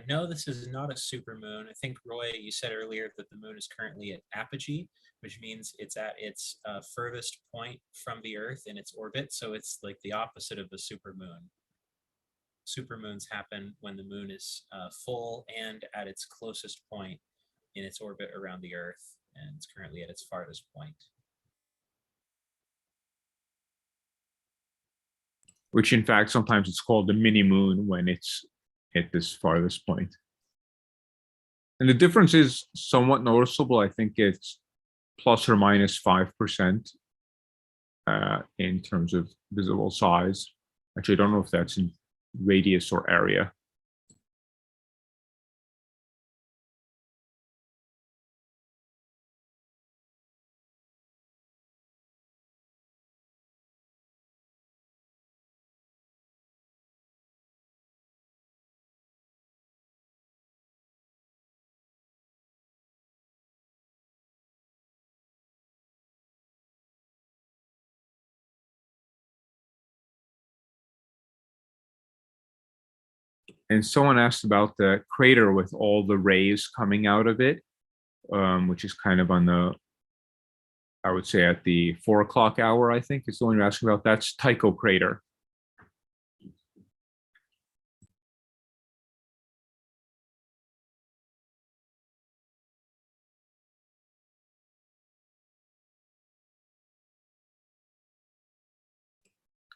no, this is not a supermoon. I think, Roy, you said earlier that the moon is currently at apogee, which means it's at its furthest point from the Earth in its orbit. So it's like the opposite of the supermoon. Supermoons happen when the moon is full and at its closest point in its orbit around the Earth, and it's currently at its farthest point. Which in fact, sometimes it's called the mini moon when it's at this farthest point. And the difference is somewhat noticeable. I think it's plus or minus 5% in terms of visible size. Actually, I don't know if that's in radius or area. And someone asked about the crater with all the rays coming out of it, which is kind of on the, I would say at the 4 o'clock hour, I think is the one you're asking about. That's Tycho crater.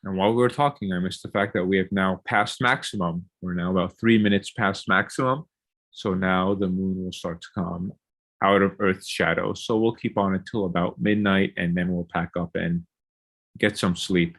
And while we were talking, I missed the fact that we have now passed maximum. We're now about 3 minutes past maximum. So now the moon will start to come out of Earth's shadow. So we'll keep on until about midnight, and then we'll pack up and get some sleep.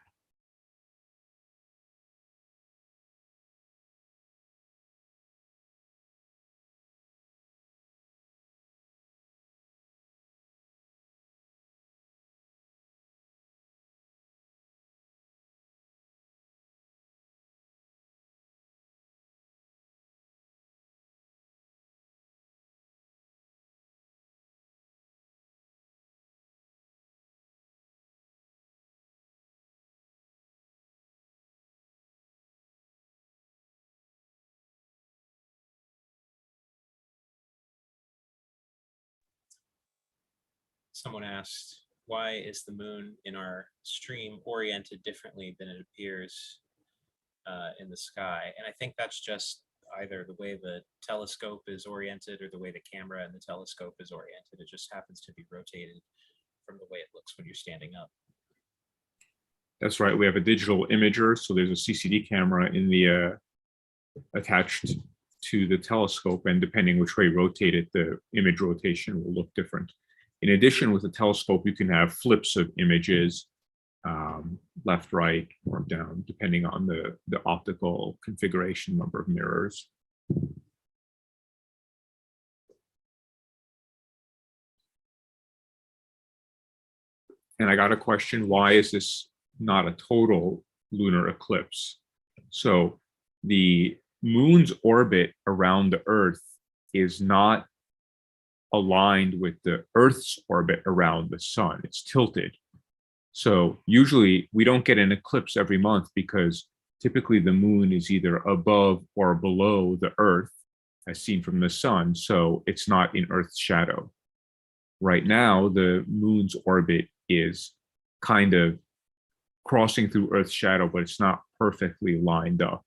Someone asked, why is the moon in our stream oriented differently than it appears in the sky? And I think that's just either the way the telescope is oriented or the way the camera and the telescope is oriented. It just happens to be rotated from the way it looks when you're standing up. That's right. We have a digital imager. So there's a CCD camera in the attached to the telescope. And depending which way you rotate it, the image rotation will look different. In addition, with the telescope, you can have flips of images, left, right, or down, depending on the optical configuration, number of mirrors. And I got a question, why is this not a total lunar eclipse? So the moon's orbit around the Earth is not aligned with the Earth's orbit around the sun. It's tilted. So usually we don't get an eclipse every month because typically the moon is either above or below the Earth as seen from the sun. So it's not in Earth's shadow. Right now, the moon's orbit is kind of crossing through Earth's shadow, but it's not perfectly lined up.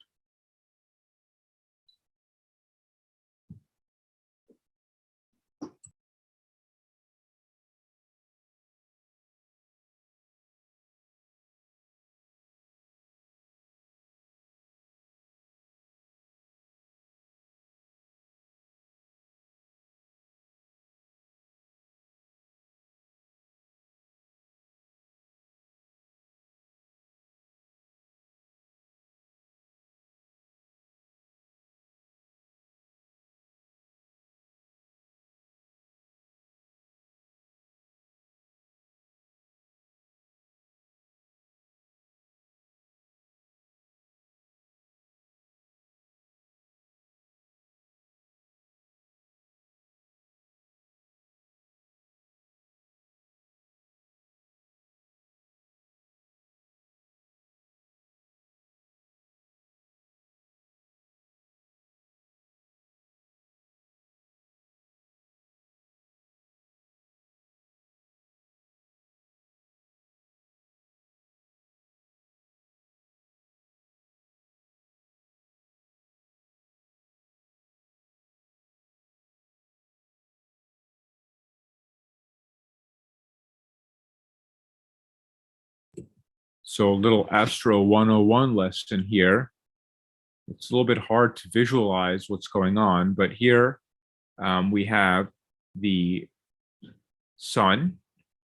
So a little Astro 101 lesson here. It's a little bit hard to visualize what's going on, but here we have the sun,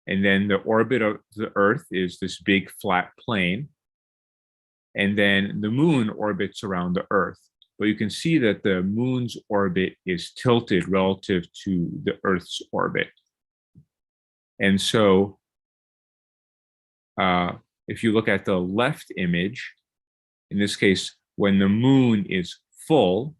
and then the orbit of the Earth is this big flat plane, and then the moon orbits around the Earth. But you can see that the moon's orbit is tilted relative to the Earth's orbit. And so if you look at the left image, in this case, when the moon is full,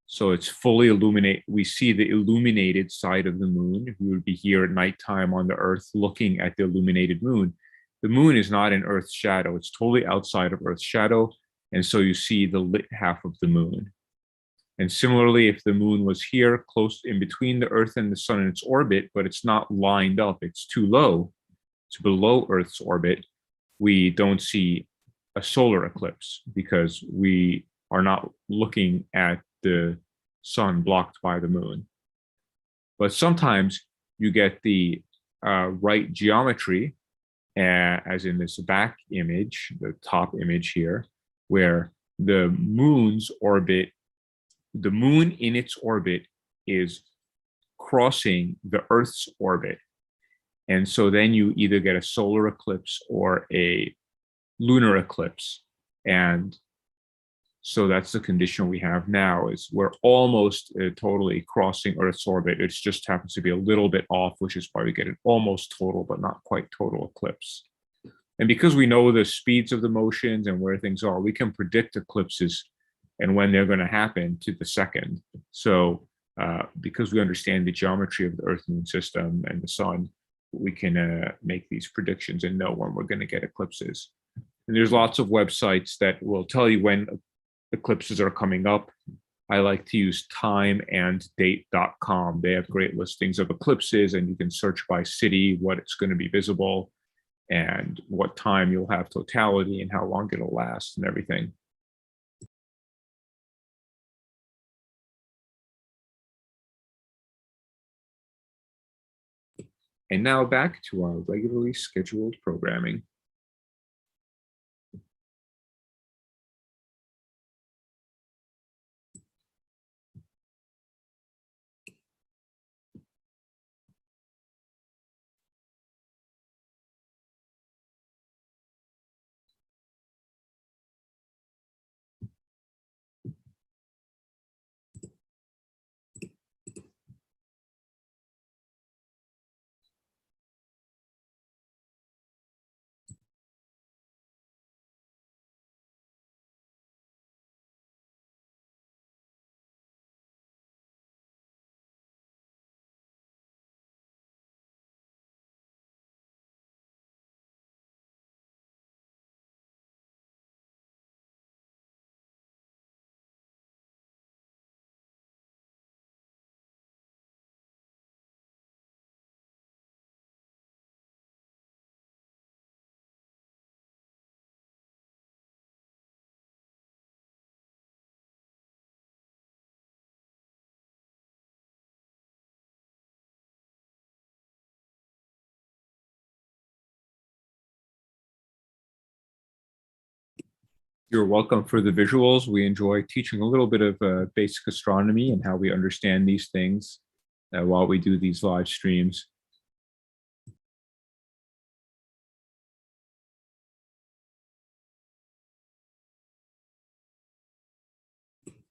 so it's fully illuminated, we see the illuminated side of the moon. We would be here at nighttime on the Earth looking at the illuminated moon. The moon is not in Earth's shadow. It's totally outside of Earth's shadow. And so you see the lit half of the moon. And similarly, if the moon was here close in between the Earth and the sun in its orbit, but it's not lined up, it's too low, it's below Earth's orbit, we don't see a solar eclipse because we are not looking at the sun blocked by the moon. But sometimes you get the right geometry, as in this back image, the top image here, where the moon's orbit, the moon in its orbit is crossing the Earth's orbit. And so then you either get a solar eclipse or a lunar eclipse. And so that's the condition we have now, is we're almost totally crossing Earth's orbit. It just happens to be a little bit off, which is why we get an almost total, but not quite total eclipse. And because we know the speeds of the motions and where things are, we can predict eclipses and when they're going to happen to the second. So because we understand the geometry of the Earth-Moon system and the sun, we can make these predictions and know when we're going to get eclipses. And there's lots of websites that will tell you when eclipses are coming up. I like to use timeanddate.com. They have great listings of eclipses, and you can search by city what it's going to be visible and what time you'll have totality and how long it'll last and everything. And now back to our regularly scheduled programming. You're welcome for the visuals. We enjoy teaching a little bit of basic astronomy and how we understand these things while we do these live streams.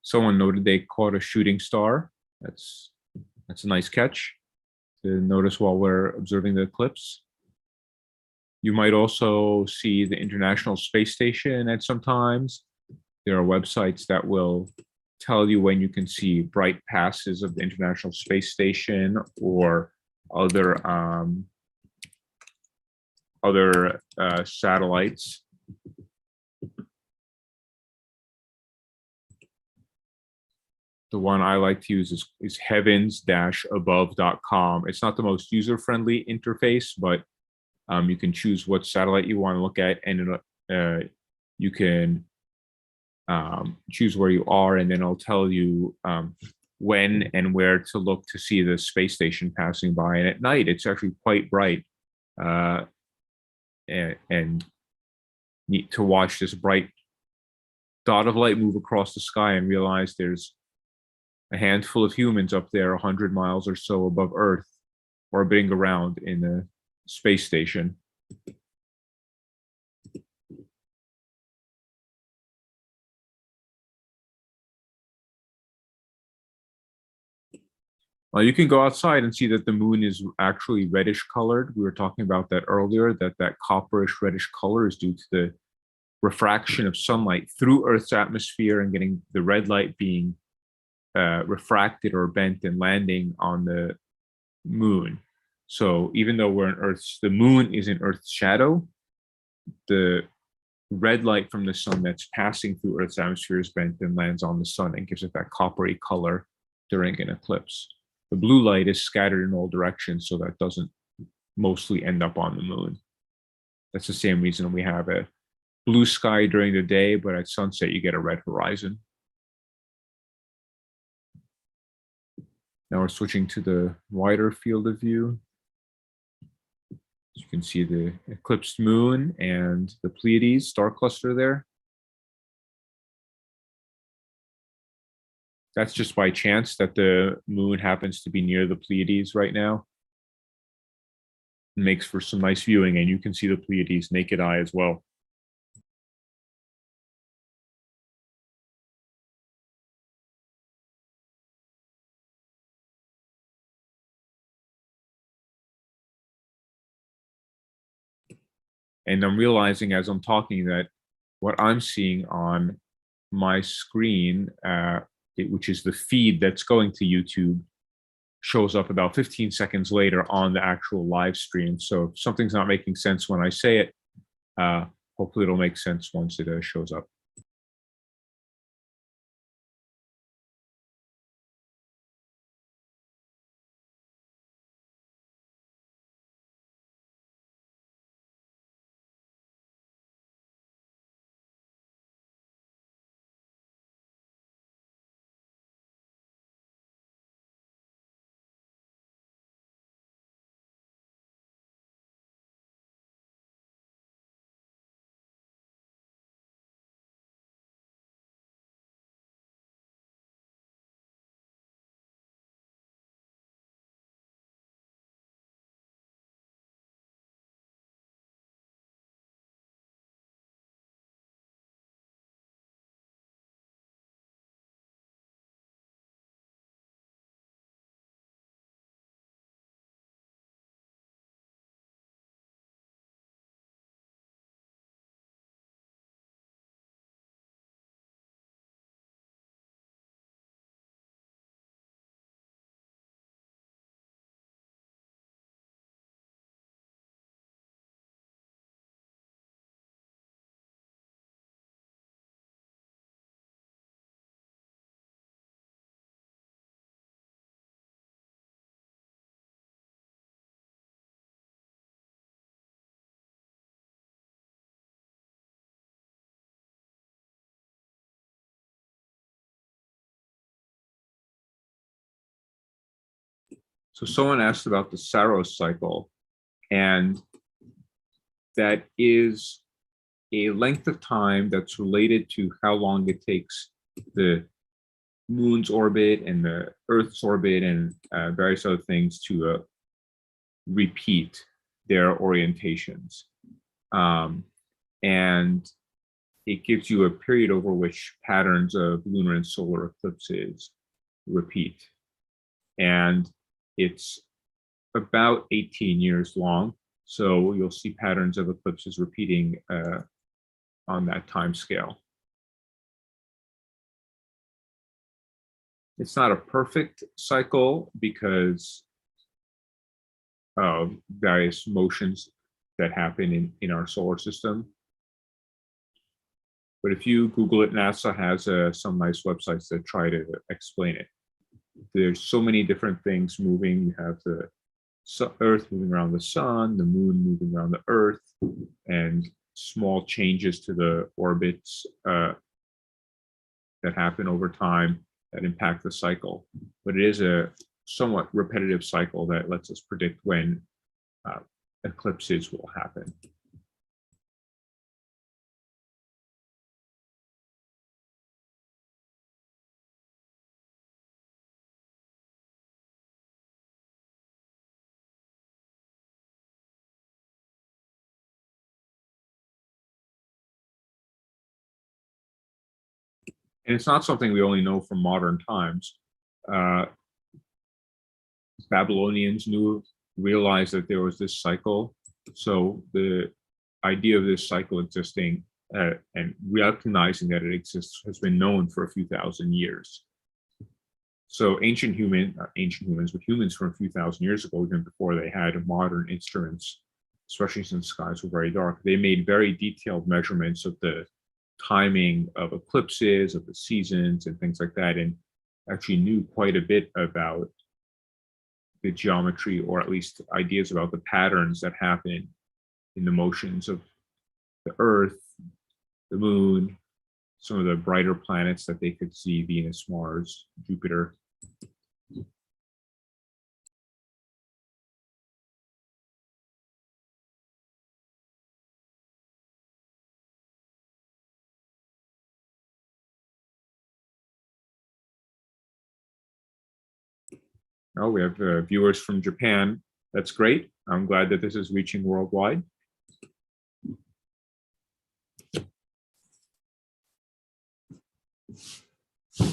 Someone noted they caught a shooting star. That's a nice catch to notice while we're observing the eclipse. You might also see the International Space Station at some times. There are websites that will tell you when you can see bright passes of the International Space Station or other satellites. The one I like to use is heavens-above.com. It's not the most user-friendly interface, but you can choose what satellite you want to look at, and you can choose where you are, and then it'll tell you when and where to look to see the space station passing by. And at night, it's actually quite bright. And neat to watch this bright dot of light move across the sky and realize there's a handful of humans up there 100 miles or so above Earth, orbiting around in a space station. You can go outside and see that the moon is actually reddish colored. We were talking about that earlier, that copperish reddish color is due to the refraction of sunlight through Earth's atmosphere and getting the red light being refracted or bent and landing on the moon. So even though the moon is in Earth's shadow, the red light from the sun that's passing through Earth's atmosphere is bent and lands on the sun and gives it that coppery color during an eclipse. The blue light is scattered in all directions, so that doesn't mostly end up on the moon. That's the same reason we have a blue sky during the day, but at sunset you get a red horizon. Now we're switching to the wider field of view. You can see the eclipsed moon and the Pleiades star cluster there. That's just by chance that the moon happens to be near the Pleiades right now. It makes for some nice viewing, and you can see the Pleiades naked eye as well. And I'm realizing as I'm talking that what I'm seeing on my screen, which is the feed that's going to YouTube, shows up about 15 seconds later on the actual live stream. So if something's not making sense when I say it, hopefully it'll make sense once it shows up. So someone asked about the Cyrocycle, and that is a length of time that's related to how long it takes the moon's orbit and the Earth's orbit and various other things to repeat their orientations. And it gives you a period over which patterns of lunar and solar eclipses repeat. And it's about 18 years long. So you'll see patterns of eclipses repeating on that time scale. It's not a perfect cycle because of various motions that happen in our solar system. But if you Google it, NASA has some nice websites that try to explain it. There's so many different things moving. You have the Earth moving around the sun, the moon moving around the Earth, and small changes to the orbits that happen over time that impact the cycle. But it is a somewhat repetitive cycle that lets us predict when eclipses will happen. And it's not something we only know from modern times. Uh, Babylonians realized that there was this cycle. So the idea of this cycle existing and recognizing that it exists has been known for a few thousand years. So ancient humans, but humans from a few thousand years ago, even before they had modern instruments, especially since skies were very dark, they made very detailed measurements of the timing of eclipses, of the seasons, and things like that, and actually knew quite a bit about the geometry, or at least ideas about the patterns that happen in the motions of the Earth, the Moon, some of the brighter planets that they could see, Venus, Mars, Jupiter. Oh, we have viewers from Japan. That's great. I'm glad that this is reaching worldwide.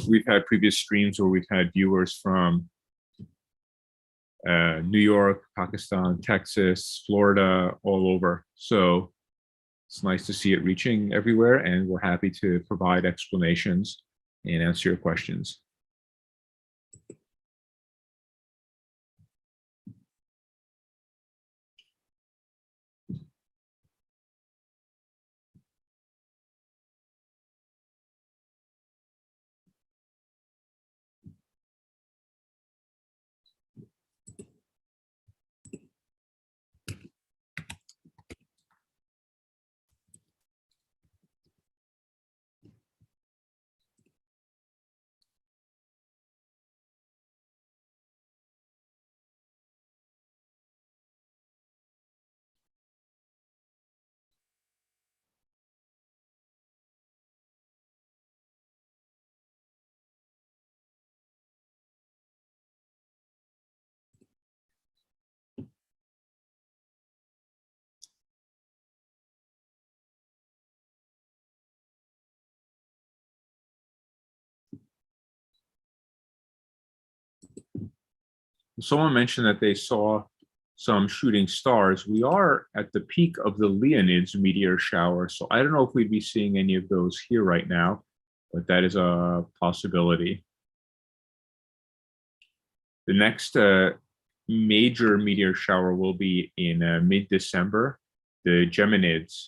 We've had previous streams where we've had viewers from New York, Pakistan, Texas, Florida, all over. So it's nice to see it reaching everywhere, and we're happy to provide explanations and answer your questions. Someone mentioned that they saw some shooting stars. We are at the peak of the Leonids meteor shower, so I don't know if we'd be seeing any of those here right now, but that is a possibility. The next major meteor shower will be in mid-December, the Geminids,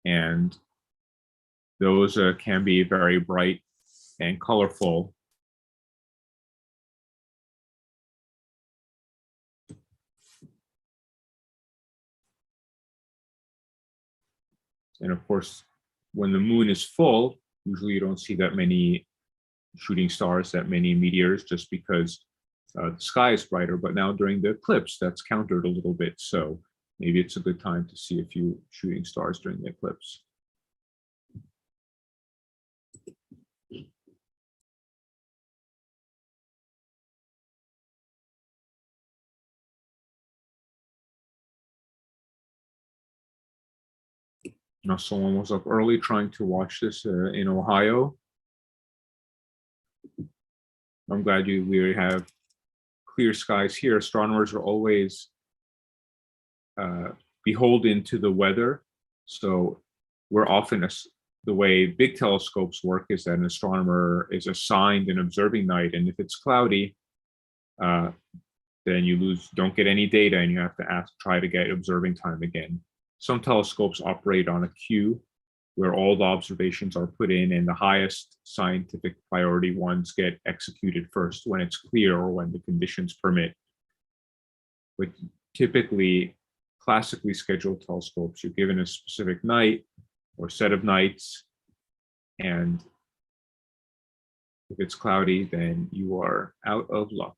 and those can be very bright and colorful. And of course, when the moon is full, usually you don't see that many shooting stars, that many meteors, just because the sky is brighter. But now during the eclipse, that's countered a little bit. So maybe it's a good time to see a few shooting stars during the eclipse. Now, someone was up early trying to watch this in Ohio. I'm glad we have clear skies here. Astronomers are always beholden to the weather. So we're often, the way big telescopes work is that an astronomer is assigned an observing night. And if it's cloudy, then you don't get any data, and you have to try to get observing time again. Some telescopes operate on a queue where all the observations are put in, and the highest scientific priority ones get executed first when it's clear or when the conditions permit. But typically, classically scheduled telescopes, you're given a specific night or set of nights, and if it's cloudy, then you are out of luck.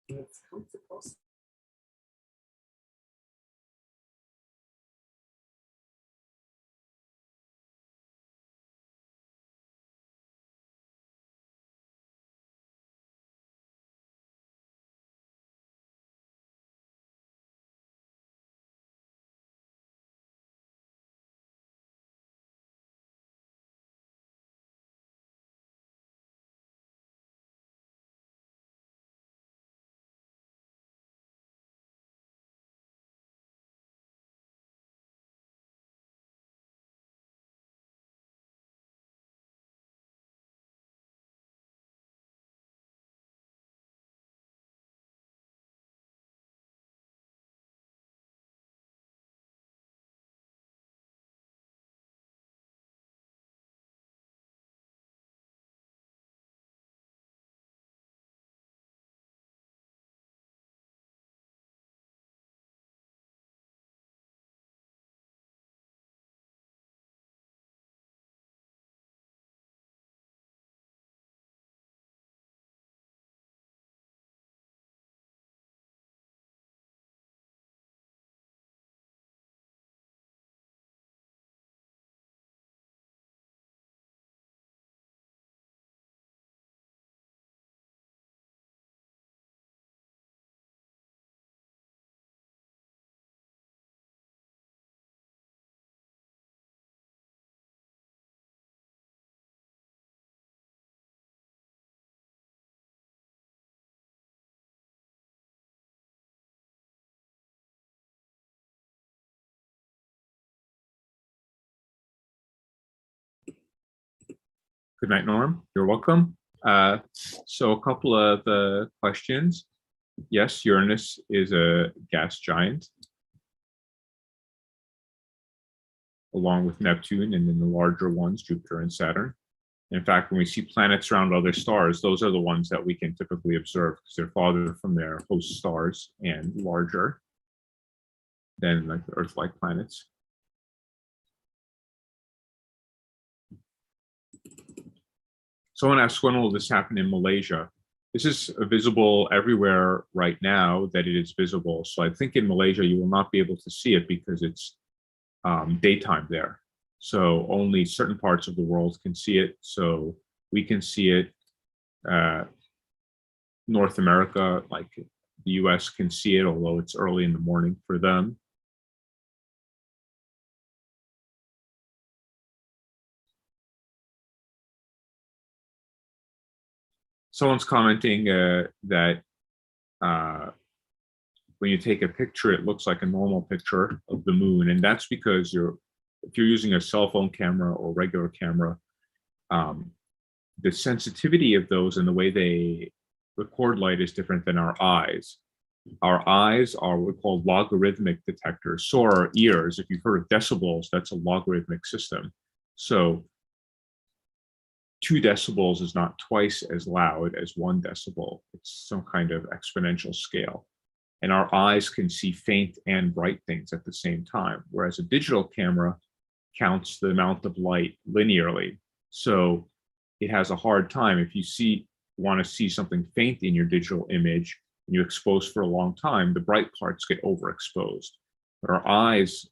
Let's come to close. Good night, Norm. You're welcome. So a couple of questions. Yes, Uranus is a gas giant, along with Neptune, and then the larger ones, Jupiter and Saturn. In fact, when we see planets around other stars, those are the ones that we can typically observe because they're farther from their host stars and larger than like the Earth-like planets. Someone asked, when will this happen in Malaysia? This is visible everywhere right now that it is visible. So I think in Malaysia, you will not be able to see it because it's daytime there. So only certain parts of the world can see it. So we can see it. North America, like the US, can see it, although it's early in the morning for them. Someone's commenting that when you take a picture, it looks like a normal picture of the moon. And that's because if you're using a cell phone camera or regular camera, the sensitivity of those and the way they record light is different than our eyes. Our eyes are what we call logarithmic detectors. So are our ears. If you've heard of decibels, that's a logarithmic system. So 2 decibels is not twice as loud as 1 decibel. It's some kind of exponential scale. And our eyes can see faint and bright things at the same time, whereas a digital camera counts the amount of light linearly. So it has a hard time. If you want to see something faint in your digital image and you expose for a long time, the bright parts get overexposed. But our eyes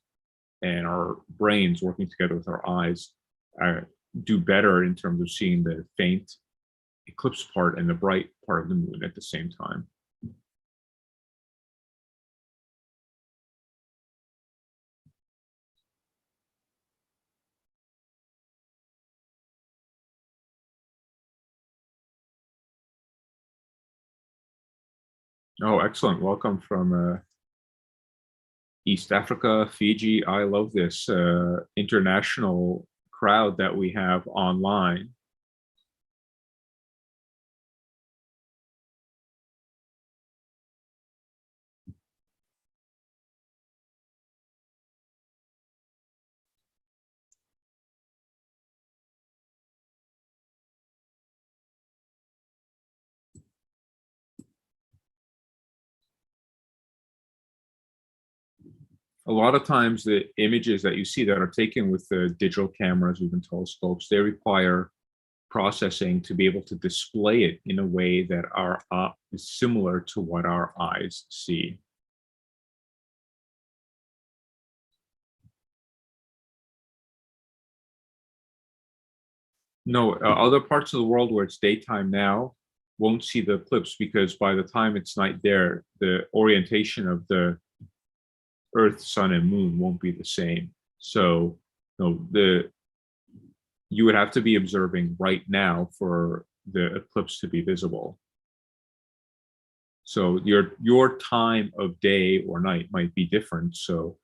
and our brains working together with our eyes do better in terms of seeing the faint eclipse part and the bright part of the moon at the same time. Oh, excellent. Welcome from East Africa, Fiji. I love this international crowd that we have online. A lot of times the images that you see that are taken with the digital cameras, even telescopes, they require processing to be able to display it in a way that is similar to what our eyes see. No, other parts of the world where it's daytime now won't see the eclipse, because by the time it's night there, the orientation of the Earth, Sun, and Moon won't be the same. So, you would have to be observing right now for the eclipse to be visible. So your time of day or night might be different. So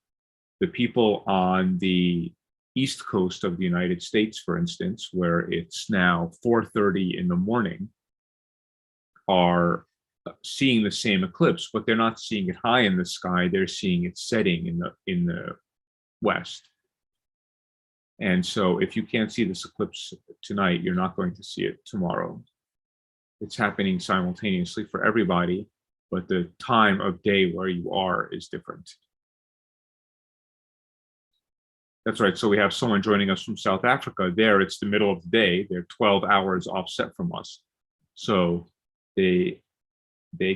the people on the East Coast of the United States, for instance, where it's now 4:30 in the morning, are seeing the same eclipse, but they're not seeing it high in the sky. They're seeing it setting in the west. And so if you can't see this eclipse tonight, you're not going to see it tomorrow. It's happening simultaneously for everybody, but the time of day where you are is different. That's right. So we have someone joining us from South Africa. There, it's the middle of the day. They're 12 hours offset from us. So they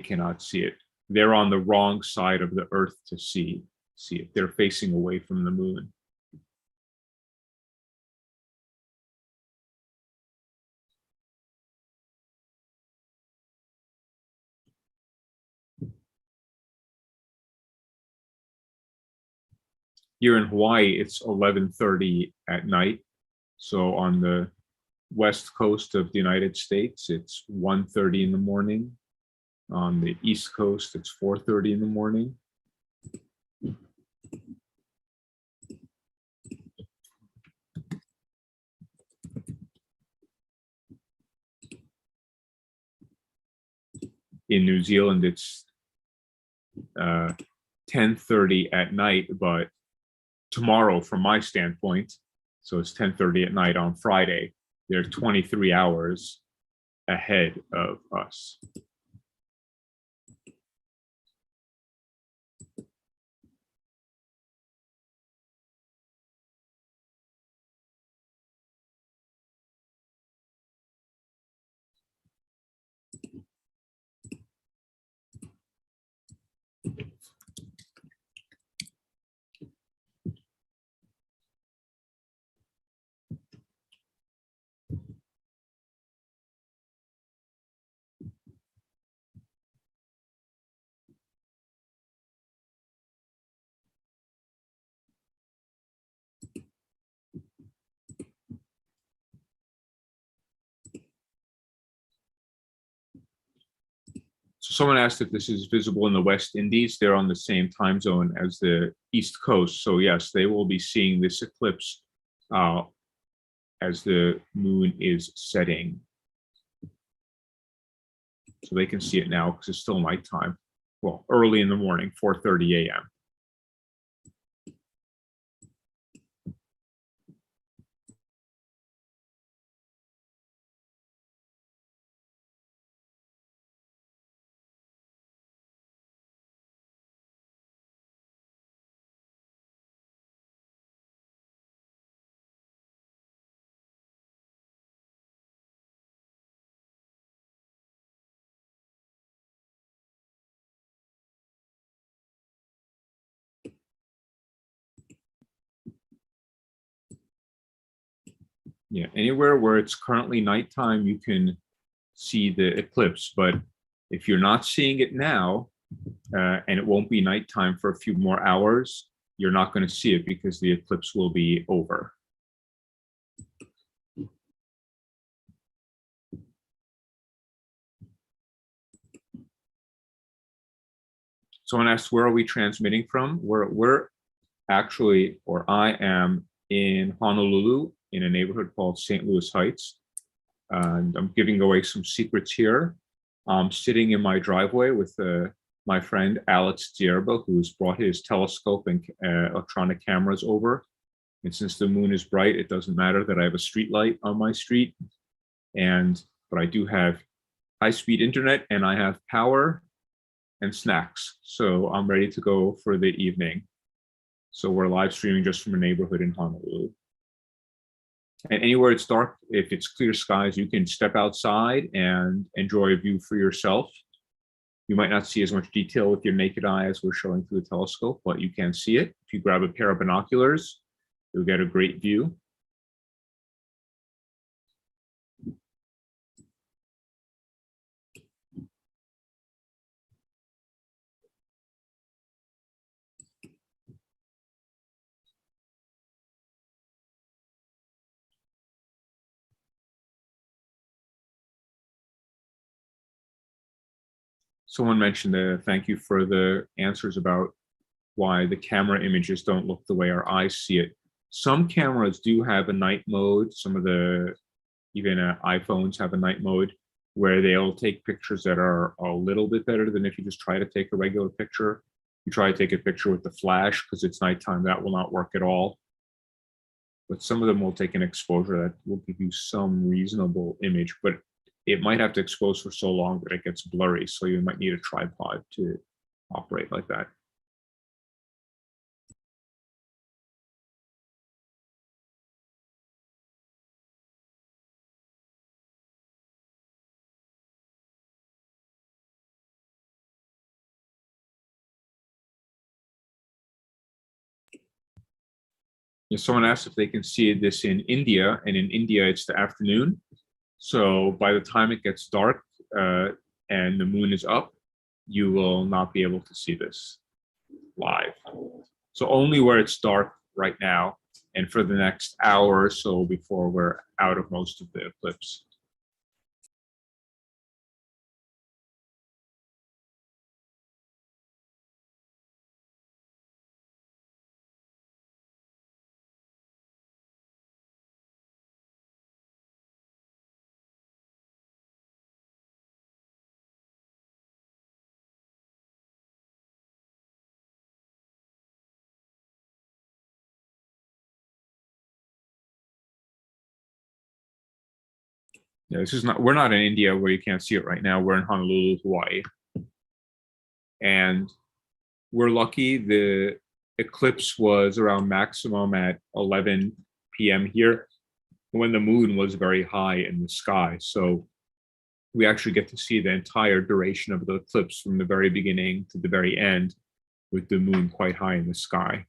cannot see it. They're on the wrong side of the Earth to see it. They're facing away from the moon. Here in Hawaii, it's 11:30 at night. So on the west coast of the United States, it's 1:30 in the morning. On the East Coast, it's 4:30 in the morning. In New Zealand, it's 10:30 at night, but tomorrow, from my standpoint, so it's 10:30 at night on Friday, they're 23 hours ahead of us. So someone asked if this is visible in the West Indies. They're on the same time zone as the East Coast. So yes, they will be seeing this eclipse as the moon is setting. So they can see it now because it's still nighttime. Well, early in the morning, 4:30 a.m. Yeah, anywhere where it's currently nighttime, you can see the eclipse. But if you're not seeing it now, and it won't be nighttime for a few more hours, you're not going to see it because the eclipse will be over. Someone asked, where are we transmitting from? We're actually, or I am in Honolulu in a neighborhood called St. Louis Heights. And I'm giving away some secrets here. I'm sitting in my driveway with my friend Alex Dzierba, who's brought his telescope and electronic cameras over. And since the moon is bright, it doesn't matter that I have a street light on my street. But I do have high-speed internet, and I have power and snacks. So I'm ready to go for the evening. So we're live streaming just from a neighborhood in Honolulu. And anywhere it's dark, if it's clear skies, you can step outside and enjoy a view for yourself. You might not see as much detail with your naked eye as we're showing through the telescope, but you can see it. If you grab a pair of binoculars, you'll get a great view. Someone mentioned thank you for the answers about why the camera images don't look the way our eyes see it. Some cameras do have a night mode. Some of the, even iPhones have a night mode where they'll take pictures that are a little bit better than if you just try to take a regular picture. You try to take a picture with the flash because it's nighttime, that will not work at all. But some of them will take an exposure that will give you some reasonable image, but it might have to expose for so long that it gets blurry. So you might need a tripod to operate like that. Someone asked if they can see this in India, and in India it's the afternoon. So by the time it gets dark and the moon is up, you will not be able to see this live. So only where it's dark right now and for the next hour or so before we're out of most of the eclipse. Yeah, this is not, we're not in India where you can't see it right now. We're in Honolulu, Hawaii. And we're lucky the eclipse was around maximum at 11 p.m. here when the moon was very high in the sky. So we actually get to see the entire duration of the eclipse from the very beginning to the very end with the moon quite high in the sky.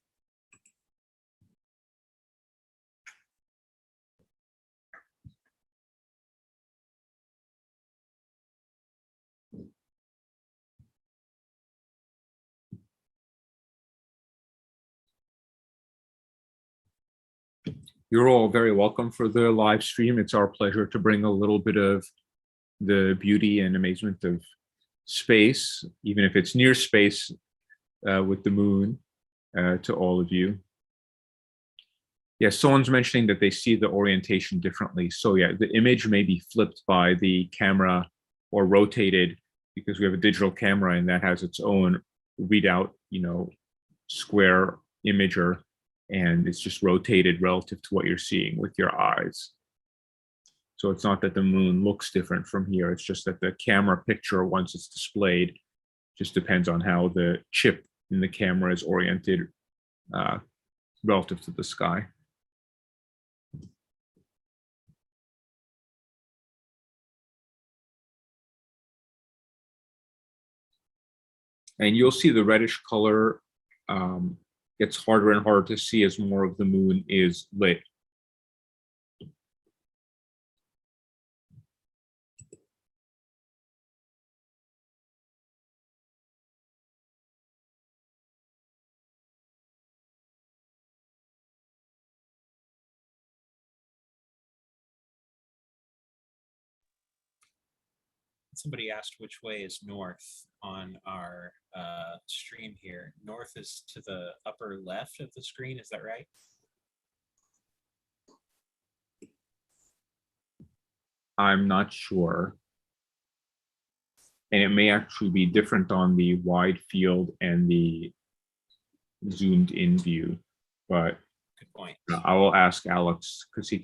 You're all very welcome for the live stream. It's our pleasure to bring a little bit of the beauty and amazement of space, even if it's near space with the moon, to all of you. Yeah, someone's mentioning that they see the orientation differently. So yeah, the image may be flipped by the camera or rotated because we have a digital camera and that has its own readout, square imager, and it's just rotated relative to what you're seeing with your eyes. So it's not that the moon looks different from here. It's just that the camera picture, once it's displayed, just depends on how the chip in the camera is oriented relative to the sky. And you'll see the reddish color gets harder and harder to see as more of the moon is lit. Somebody asked which way is north on our stream here. North is to the upper left of the screen, is that right? I'm not sure. And it may actually be different on the wide field and the zoomed in view, but good point. I will ask Alex because he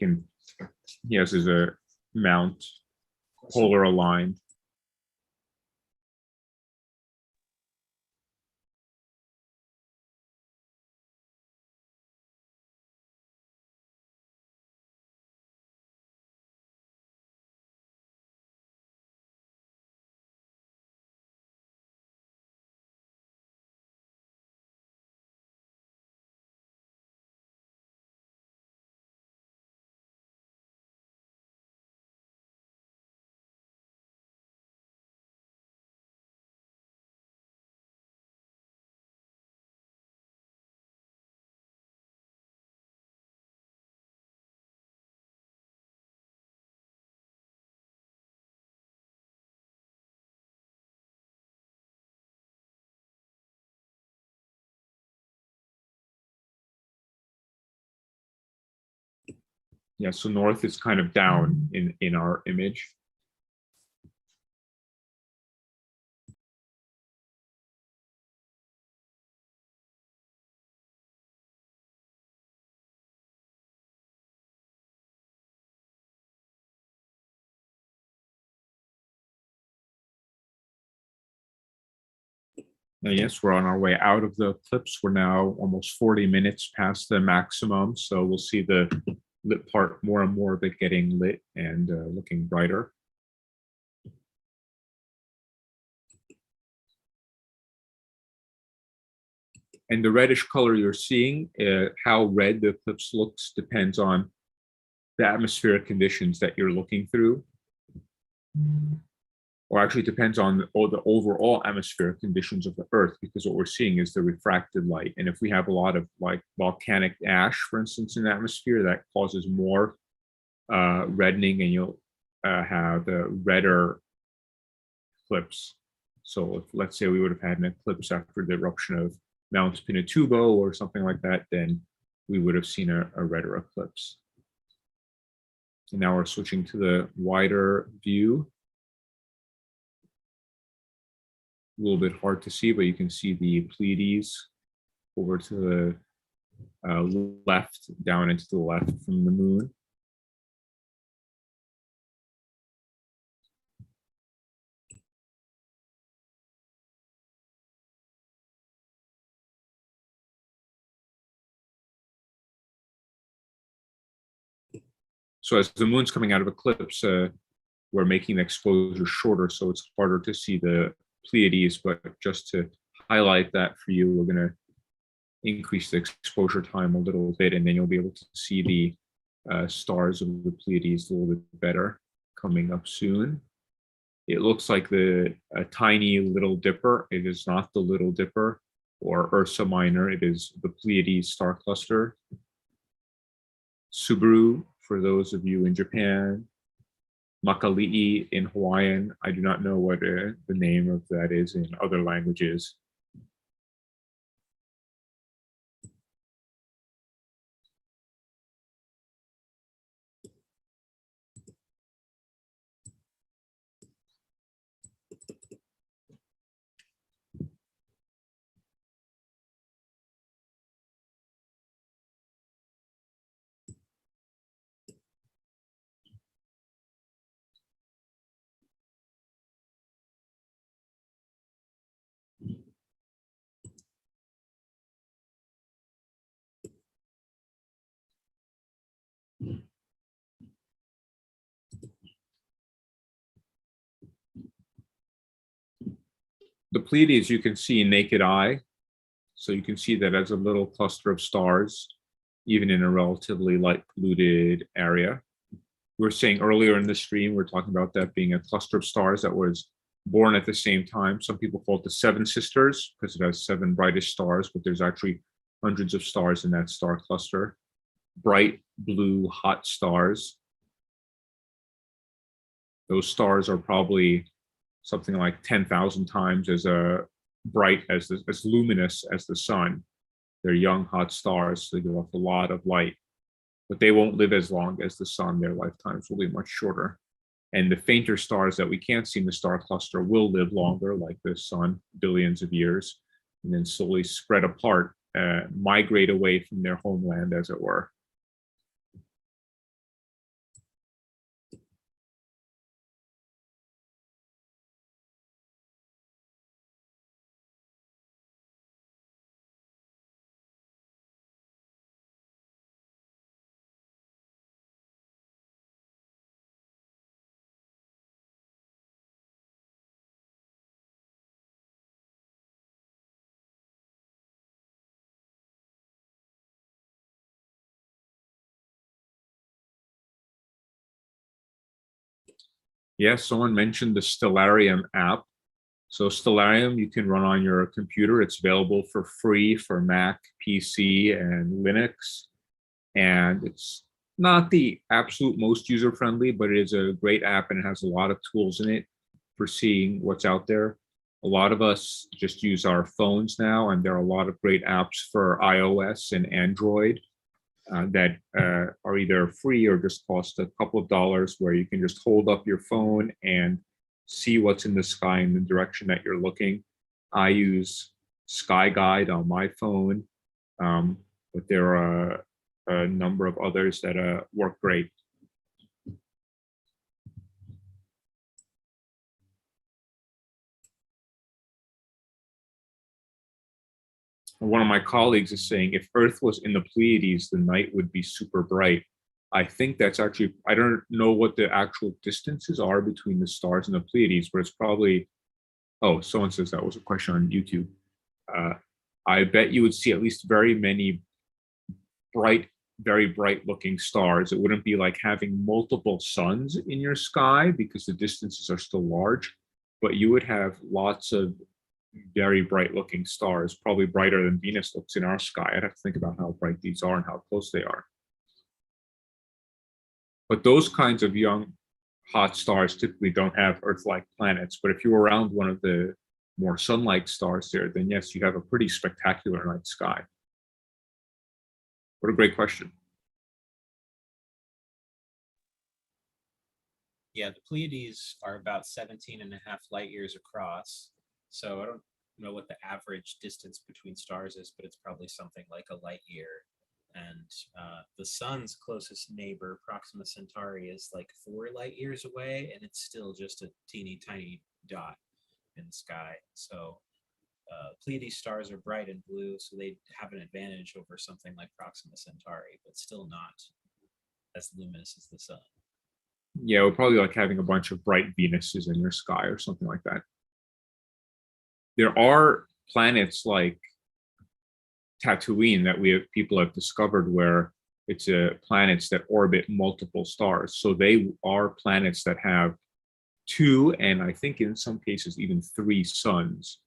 has his mount polar aligned. Yeah, so north is kind of down in our image. Yes, we're on our way out of the eclipse. We're now almost 40 minutes past the maximum. So we'll see the lit part, more and more of it getting lit and looking brighter. And the reddish color you're seeing, how red the eclipse looks depends on the atmospheric conditions that you're looking through. Or actually depends on the overall atmospheric conditions of the Earth, because what we're seeing is the refracted light. And if we have a lot of like volcanic ash, for instance, in the atmosphere, that causes more reddening, and you'll have the redder eclipse. So if, let's say we would have had an eclipse after the eruption of Mount Pinatubo or something like that, then we would have seen a redder eclipse. And now we're switching to the wider view. A little bit hard to see, but you can see the Pleiades over to the left, down into the left from the moon. So as the moon's coming out of eclipse, we're making the exposure shorter, so it's harder to see the Pleiades. But just to highlight that for you, we're going to increase the exposure time a little bit, and then you'll be able to see the stars of the Pleiades a little bit better coming up soon. It looks like a tiny Little Dipper. It is not the Little Dipper or Ursa Minor. It is the Pleiades star cluster. Subaru, for those of you in Japan. Makali'i in Hawaiian. I do not know what the name of that is in other languages. The Pleiades you can see naked eye. So you can see that as a little cluster of stars, even in a relatively light polluted area. We were saying earlier in the stream, we're talking about that being a cluster of stars that was born at the same time. Some people call it the Seven Sisters because it has 7 brightest stars, but there's actually hundreds of stars in that star cluster. Bright blue hot stars. Those stars are probably something like 10,000 times as bright, as luminous as the sun. They're young hot stars, so they give off a lot of light, but they won't live as long as the sun. Their lifetimes will be much shorter. And the fainter stars that we can't see in the star cluster will live longer, like the sun, billions of years, and then slowly spread apart, migrate away from their homeland, as it were. Yes, someone mentioned the Stellarium app. So Stellarium you can run on your computer. It's available for free for Mac, PC, and Linux. And it's not the absolute most user-friendly, but it is a great app and it has a lot of tools in it for seeing what's out there. A lot of us just use our phones now, and there are a lot of great apps for iOS and Android. that are either free or just cost a couple of dollars, where you can just hold up your phone and see what's in the sky in the direction that you're looking. I use Sky Guide on my phone, but there are a number of others that work great. One of my colleagues is saying if Earth was in the Pleiades, the night would be super bright. I think that's actually, I don't know what the actual distances are between the stars and the Pleiades, but it's probably, oh, someone says that was a question on YouTube. I bet you would see at least very many bright, very bright looking stars. It wouldn't be like having multiple suns in your sky because the distances are still large, but you would have lots of very bright looking stars, probably brighter than Venus looks in our sky. I'd have to think about how bright these are and how close they are. But those kinds of young, hot stars typically don't have Earth-like planets. But if you're around one of the more sun-like stars there, then yes, you have a pretty spectacular night sky. What a great question. Yeah, the Pleiades are about 17.5 light years across. So I don't know what the average distance between stars is, but it's probably something like a light year. And the sun's closest neighbor, Proxima Centauri, is like 4 light years away, and it's still just a teeny tiny dot in the sky. So Pleiades stars are bright and blue, so they have an advantage over something like Proxima Centauri, but still not as luminous as the sun. Yeah, it would probably like having a bunch of bright Venuses in your sky or something like that. There are planets like Tatooine that people have discovered where it's planets that orbit multiple stars. So they are planets that have 2, and I think in some cases even 3 suns.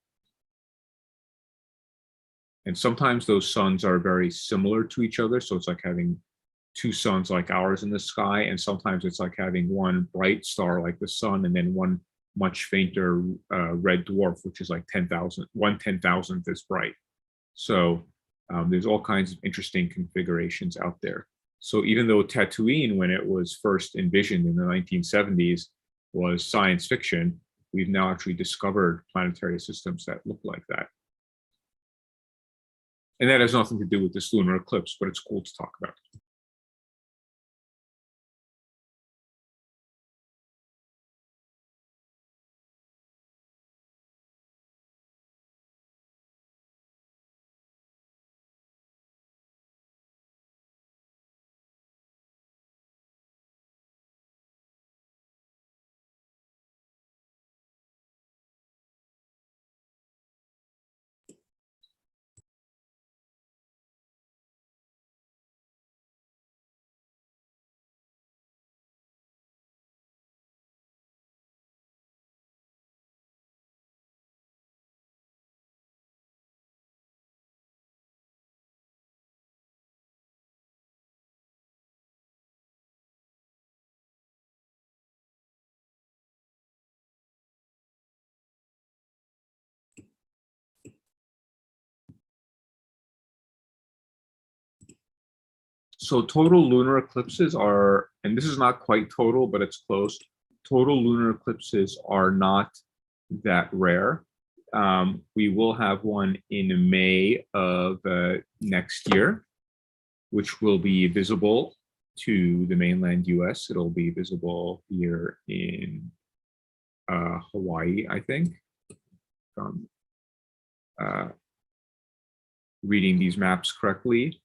And sometimes those suns are very similar to each other. So it's like having 2 suns like ours in the sky. And sometimes it's like having one bright star like the sun and then one much fainter red dwarf, which is like 10,000, 1/10,000th as bright. So there's all kinds of interesting configurations out there. So even though Tatooine, when it was first envisioned in the 1970s, was science fiction, we've now actually discovered planetary systems that look like that. And that has nothing to do with this lunar eclipse, but it's cool to talk about. So total lunar eclipses are, and this is not quite total, but it's close. Total lunar eclipses are not that rare. We will have one in May of next year, which will be visible to the mainland US. It'll be visible here in Hawaii, I think. Reading these maps correctly.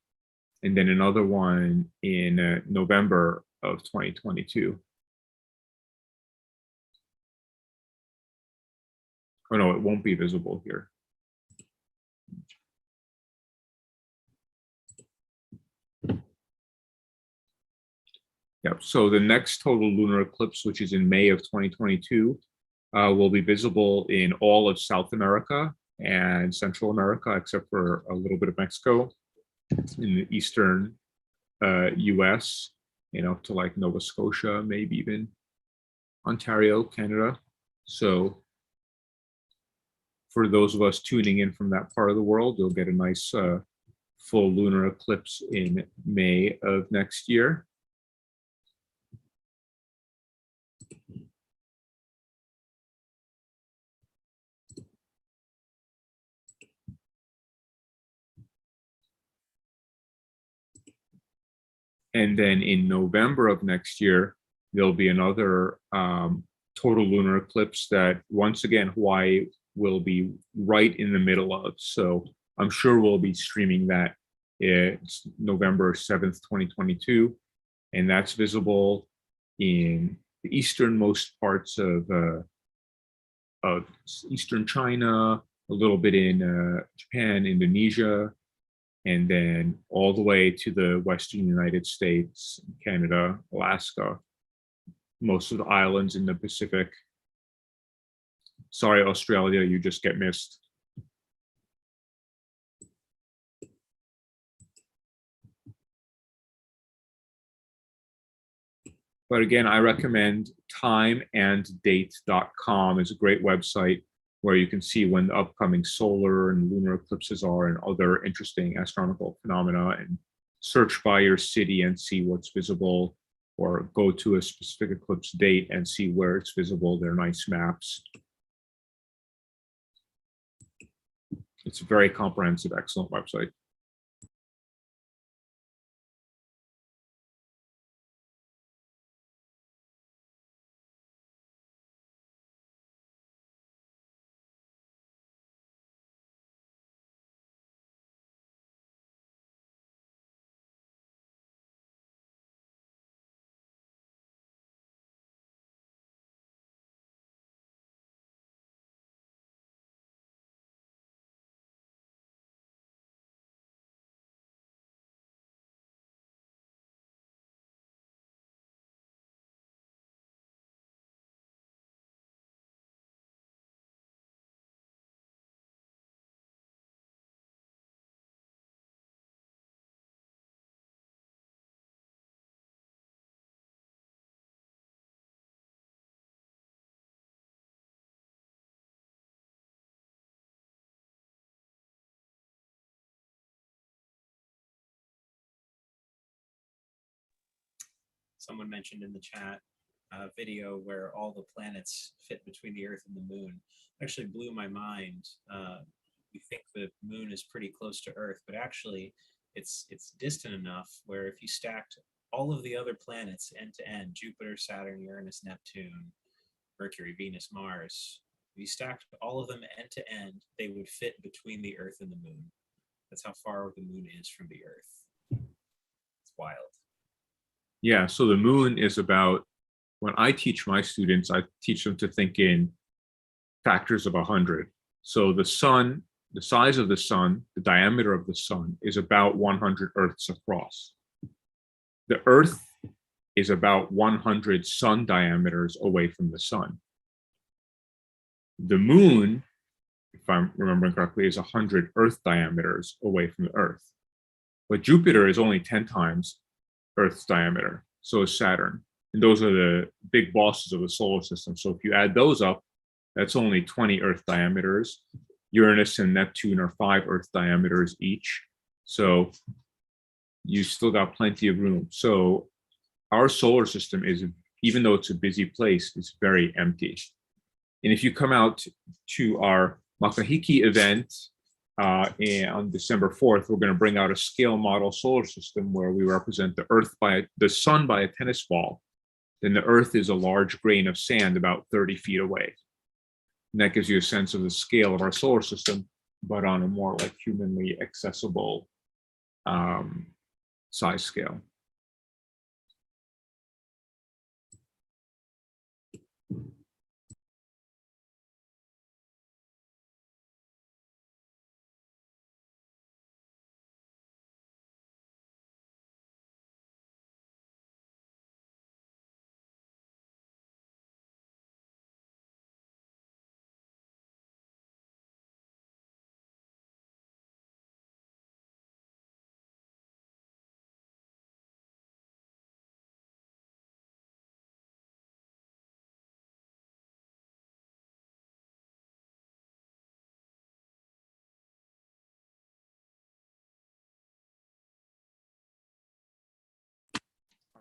And then another one in November of 2022. Oh no, it won't be visible here. Yep, so the next total lunar eclipse, which is in May of 2022, will be visible in all of South America and Central America, except for a little bit of Mexico, in the eastern US, to like Nova Scotia, maybe even Ontario, Canada. So for those of us tuning in from that part of the world, you'll get a nice full lunar eclipse in May of next year. And then in November of next year, there'll be another total lunar eclipse that, once again, Hawaii will be right in the middle of. So I'm sure we'll be streaming that. It's November 7th, 2022. And that's visible in the easternmost parts of eastern China, a little bit in Japan, Indonesia, and then all the way to the western United States, Canada, Alaska, most of the islands in the Pacific. Sorry, Australia, you just get missed. But again, I recommend timeanddate.com is a great website where you can see when the upcoming solar and lunar eclipses are and other interesting astronomical phenomena, and search by your city and see what's visible, or go to a specific eclipse date and see where it's visible. They're nice maps. It's a very comprehensive, excellent website. Someone mentioned in the chat a video where all the planets fit between the Earth and the Moon. It actually blew my mind. We think the Moon is pretty close to Earth, but actually it's distant enough where if you stacked all of the other planets end to end, Jupiter, Saturn, Uranus, Neptune, Mercury, Venus, Mars, if you stacked all of them end to end, they would fit between the Earth and the Moon. That's how far the Moon is from the Earth. It's wild. Yeah, so the moon is about, when I teach my students, I teach them to think in factors of 100. So the sun, the size of the sun, the diameter of the sun is about 100 Earths across. The Earth is about 100 sun diameters away from the sun. The moon, if I'm remembering correctly, is 100 Earth diameters away from the Earth. But Jupiter is only 10 times Earth's diameter, so is Saturn. And those are the big bosses of the solar system. So if you add those up, that's only 20 Earth diameters. Uranus and Neptune are 5 Earth diameters each. So you still got plenty of room. So our solar system is, even though it's a busy place, it's very empty. And if you come out to our Makahiki event on December 4th, we're going to bring out a scale model solar system where we represent the sun by a tennis ball. Then the Earth is a large grain of sand about 30 feet away. And that gives you a sense of the scale of our solar system, but on a more like humanly accessible size scale.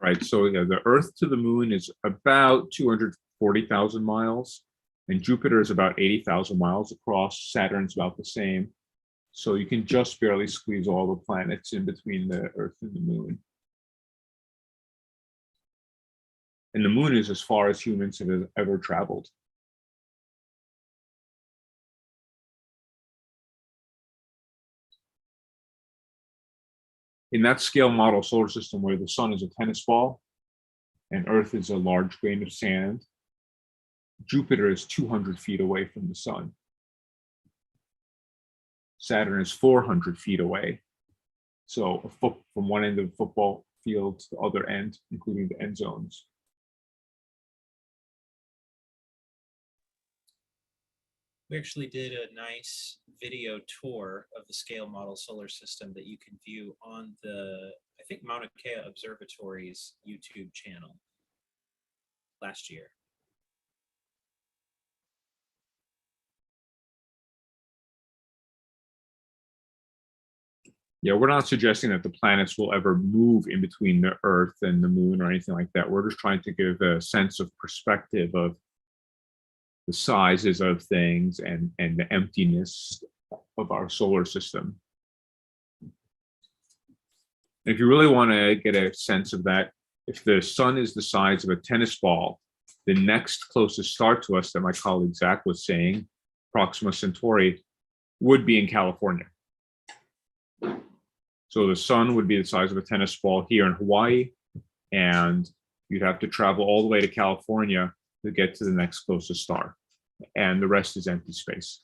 All right, so yeah, the Earth to the Moon is about 240,000 miles, and Jupiter is about 80,000 miles across. Saturn's about the same. So you can just barely squeeze all the planets in between the Earth and the Moon. And the Moon is as far as humans have ever traveled. In that scale model solar system where the sun is a tennis ball and Earth is a large grain of sand, Jupiter is 200 feet away from the sun. Saturn is 400 feet away. So a foot from one end of the football field to the other end, including the end zones. We actually did a nice video tour of the scale model solar system that you can view on the, I think, Mauna Kea Observatory's YouTube channel last year. Yeah, we're not suggesting that the planets will ever move in between the Earth and the Moon or anything like that. We're just trying to give a sense of perspective of the sizes of things and the emptiness of our solar system. If you really want to get a sense of that, if the sun is the size of a tennis ball, the next closest star to us that my colleague Zach was saying, Proxima Centauri, would be in California. So the sun would be the size of a tennis ball here in Hawaii, and you'd have to travel all the way to California to get to the next closest star. And the rest is empty space.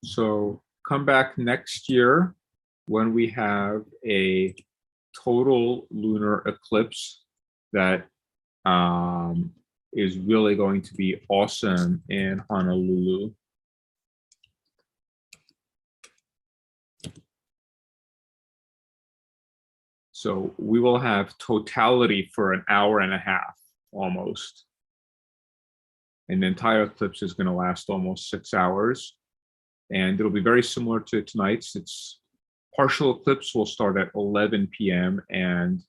So come back next year when we have a total lunar eclipse that is really going to be awesome in Honolulu. So we will have totality for an hour and a half almost. And the entire eclipse is going to last almost 6 hours. And it'll be very similar to tonight's. It's partial eclipse will start at 11 p.m. and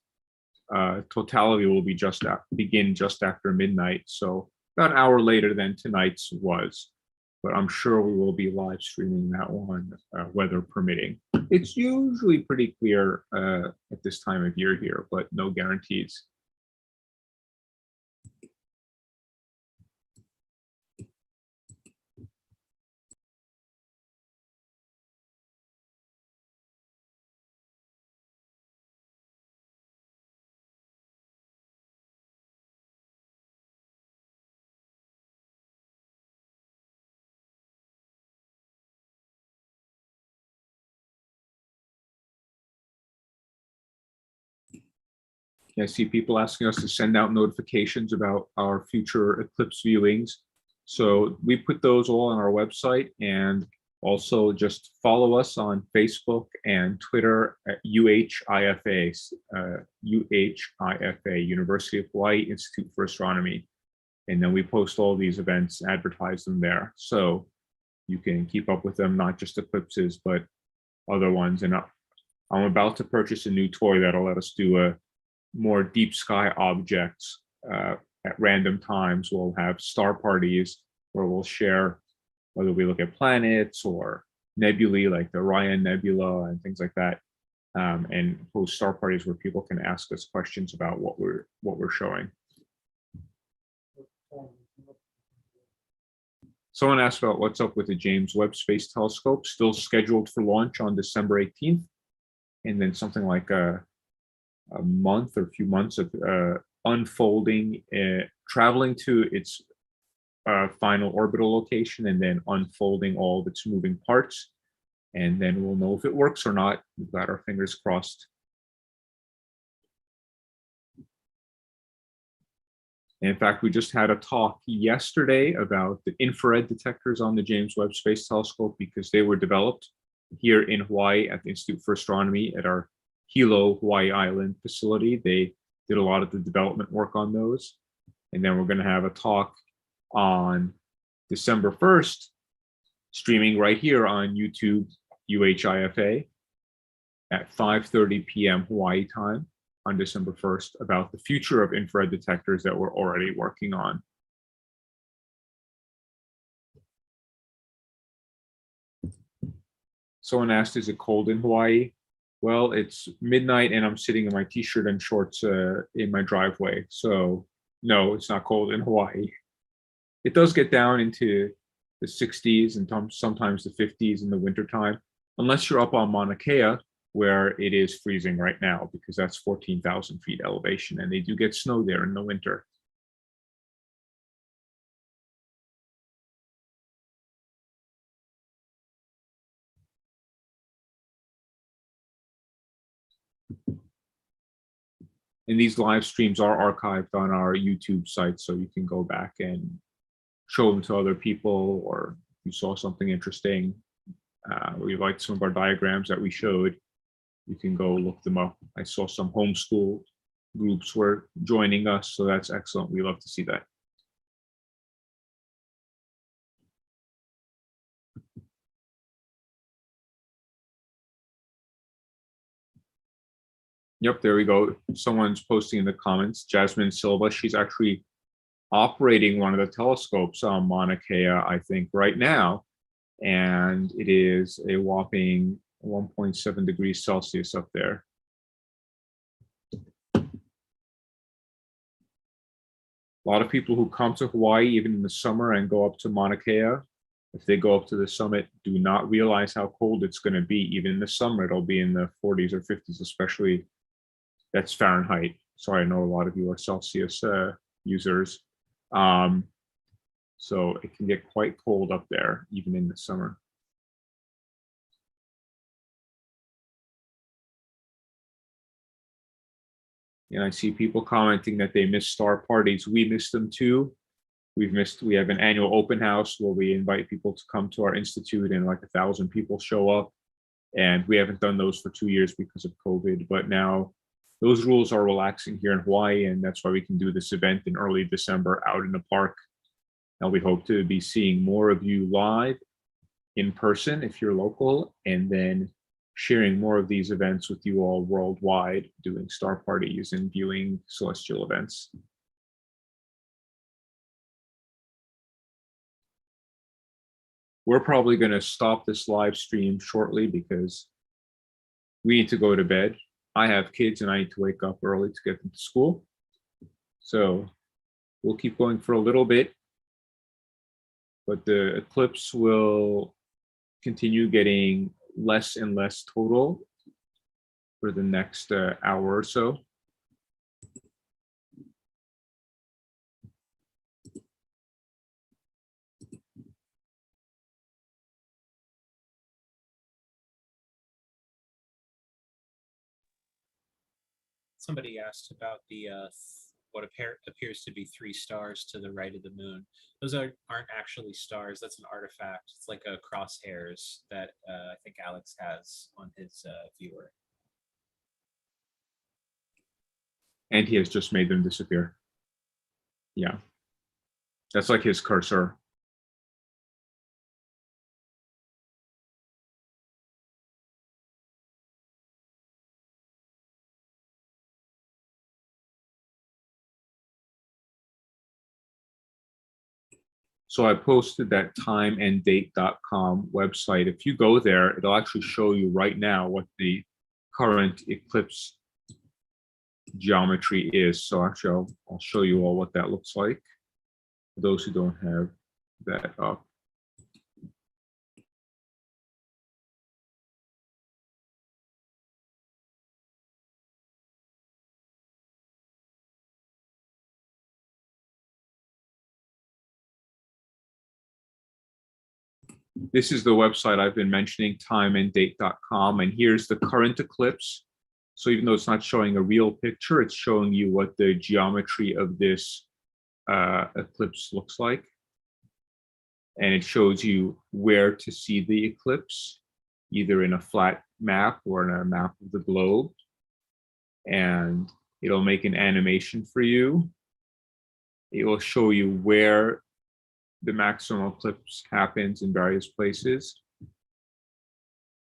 totality will be begin just after midnight. So about an hour later than tonight's was. But I'm sure we will be live streaming that one, weather permitting. It's usually pretty clear at this time of year here, but no guarantees. I see people asking us to send out notifications about our future eclipse viewings. So we put those all on our website, and also just follow us on Facebook and Twitter at UHIFA, University of Hawaii Institute for Astronomy. And then we post all these events, advertise them there. So you can keep up with them, not just eclipses, but other ones. And I'm about to purchase a new toy that'll let us do a more deep sky objects at random times. We'll have star parties where we'll share whether we look at planets or nebulae like the Orion Nebula and things like that, and host star parties where people can ask us questions about what we're showing. Someone asked about what's up with the James Webb Space Telescope, still scheduled for launch on December 18th, and then something like a month or a few months of unfolding, traveling to its final orbital location, and then unfolding all of its moving parts. And then we'll know if it works or not. We've got our fingers crossed. In fact, we just had a talk yesterday about the infrared detectors on the James Webb Space Telescope, because they were developed here in Hawaii at the Institute for Astronomy at our Hilo, Hawaii Island facility. They did a lot of the development work on those. And then we're going to have a talk on December 1st, streaming right here on YouTube, UHIFA, at 5:30 p.m. Hawaii time on December 1st, about the future of infrared detectors that we're already working on. Someone asked, is it cold in Hawaii? Well, it's midnight and I'm sitting in my t-shirt and shorts in my driveway. So no, it's not cold in Hawaii. It does get down into the 60s and sometimes the 50s in the wintertime, unless you're up on Mauna Kea, where it is freezing right now, because that's 14,000 feet elevation, and they do get snow there in the winter. And these live streams are archived on our YouTube site, so you can go back and show them to other people, or if you saw something interesting, or you liked some of our diagrams that we showed, you can go look them up. I saw some homeschool groups were joining us, so that's excellent. We love to see that. Yep, there we go. Someone's posting in the comments, Jasmine Silva. She's actually operating one of the telescopes on Mauna Kea, I think, right now. And it is a whopping 1.7 degrees Celsius up there. A lot of people who come to Hawaii, even in the summer, and go up to Mauna Kea, if they go up to the summit, do not realize how cold it's going to be. Even in the summer, it'll be in the 40s or 50s, especially. That's Fahrenheit. Sorry, I know a lot of you are Celsius users. So it can get quite cold up there, even in the summer. And I see people commenting that they miss star parties. We miss them too. We have an annual open house where we invite people to come to our institute, and like 1,000 people show up. And we haven't done those for 2 years because of COVID, but now those rules are relaxing here in Hawaii, and that's why we can do this event in early December out in the park. And we hope to be seeing more of you live in person if you're local, and then sharing more of these events with you all worldwide, doing star parties and viewing celestial events. We're probably going to stop this live stream shortly because we need to go to bed. I have kids and I need to wake up early to get them to school. So we'll keep going for a little bit, but the eclipse will continue getting less and less total for the next hour or so. Somebody asked about the what appears to be 3 stars to the right of the moon. Those aren't actually stars. That's an artifact. It's like a crosshairs that I think Alex has on his viewer. And he has just made them disappear. Yeah, that's like his cursor. So I posted that timeanddate.com website. If you go there, it'll actually show you right now what the current eclipse geometry is. So actually, I'll show you all what that looks like for those who don't have that up. This is the website I've been mentioning, timeanddate.com, and here's the current eclipse. So even though it's not showing a real picture, it's showing you what the geometry of this eclipse looks like. And it shows you where to see the eclipse, either in a flat map or in a map of the globe. And it'll make an animation for you. It will show you where the maximum eclipse happens in various places.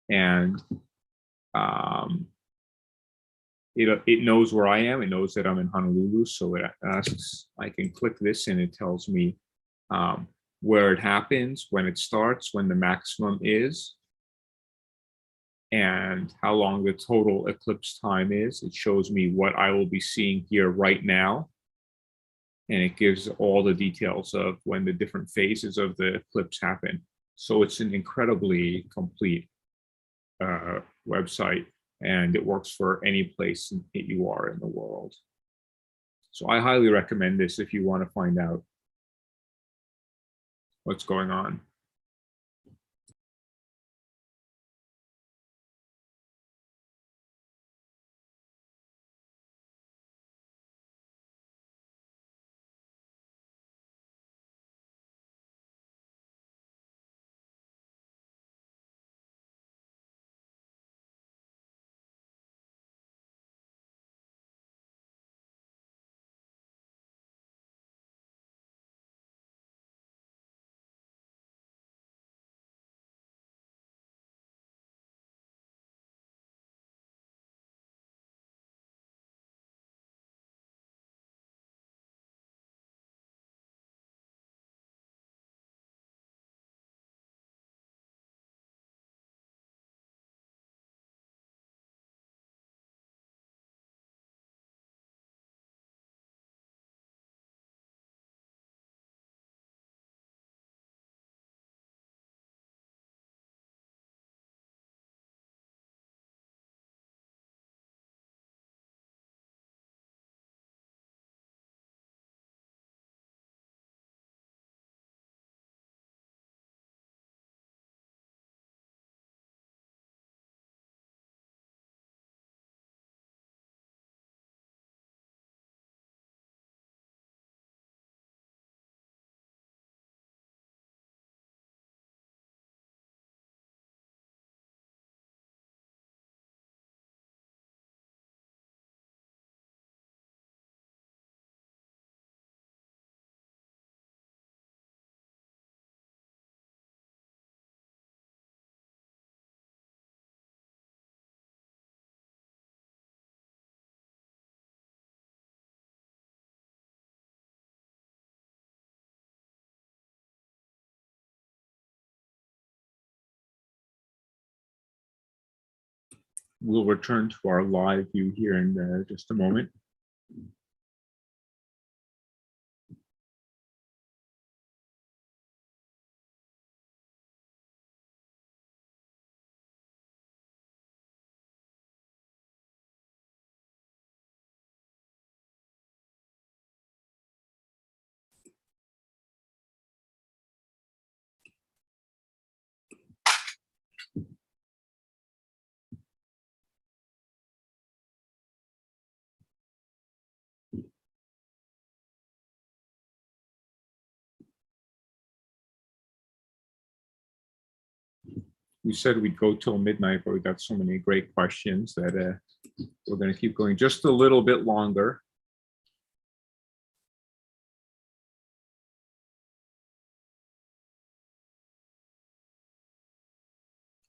And it knows where I am. It knows that I'm in Honolulu. So it asks, I can click this and it tells me where it happens, when it starts, when the maximum is, and how long the total eclipse time is. It shows me what I will be seeing here right now. And it gives all the details of when the different phases of the eclipse happen. So it's an incredibly complete website, and it works for any place that you are in the world. So I highly recommend this if you want to find out what's going on. We'll return to our live view here in just a moment. We said we'd go till midnight, but we got so many great questions that we're going to keep going just a little bit longer.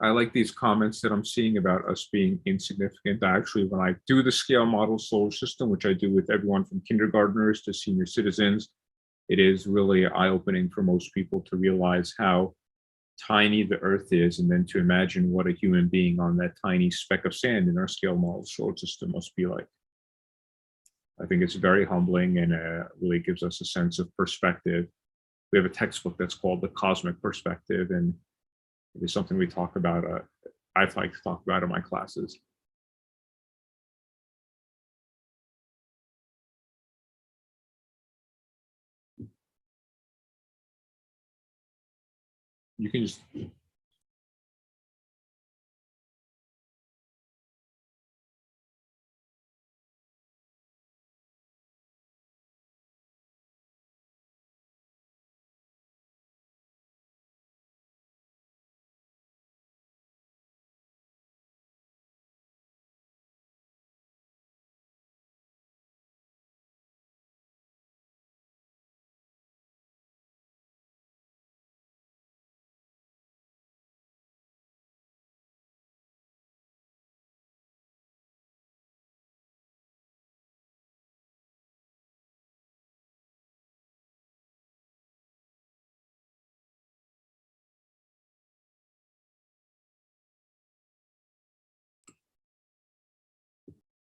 I like these comments that I'm seeing about us being insignificant. Actually, when I do the scale model solar system, which I do with everyone from kindergartners to senior citizens, it is really eye-opening for most people to realize how tiny the Earth is, and then to imagine what a human being on that tiny speck of sand in our scale model solar system must be like. I think it's very humbling and really gives us a sense of perspective. We have a textbook that's called The Cosmic Perspective, and it is something we talk about, I like to talk about in my classes. You can just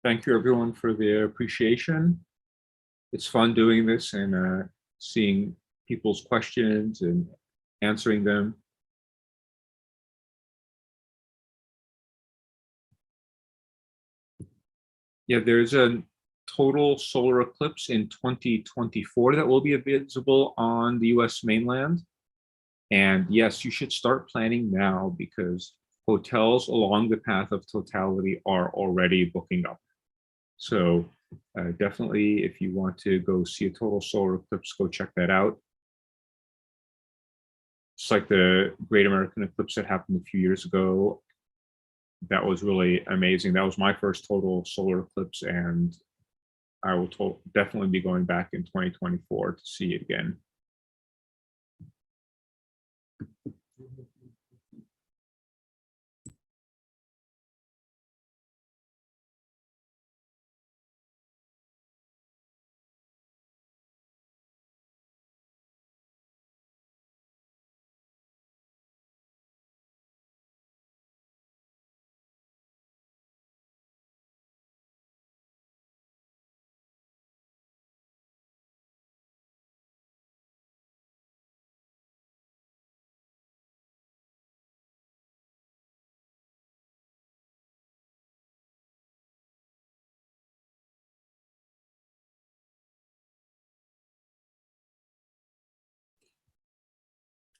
thank you everyone for their appreciation. It's fun doing this and seeing people's questions and answering them. Yeah, there's a total solar eclipse in 2024 that will be visible on the US mainland. And yes, you should start planning now because hotels along the path of totality are already booking up. So definitely, if you want to go see a total solar eclipse, go check that out. Just like the Great American Eclipse that happened a few years ago, that was really amazing. That was my first total solar eclipse, and I will definitely be going back in 2024 to see it again.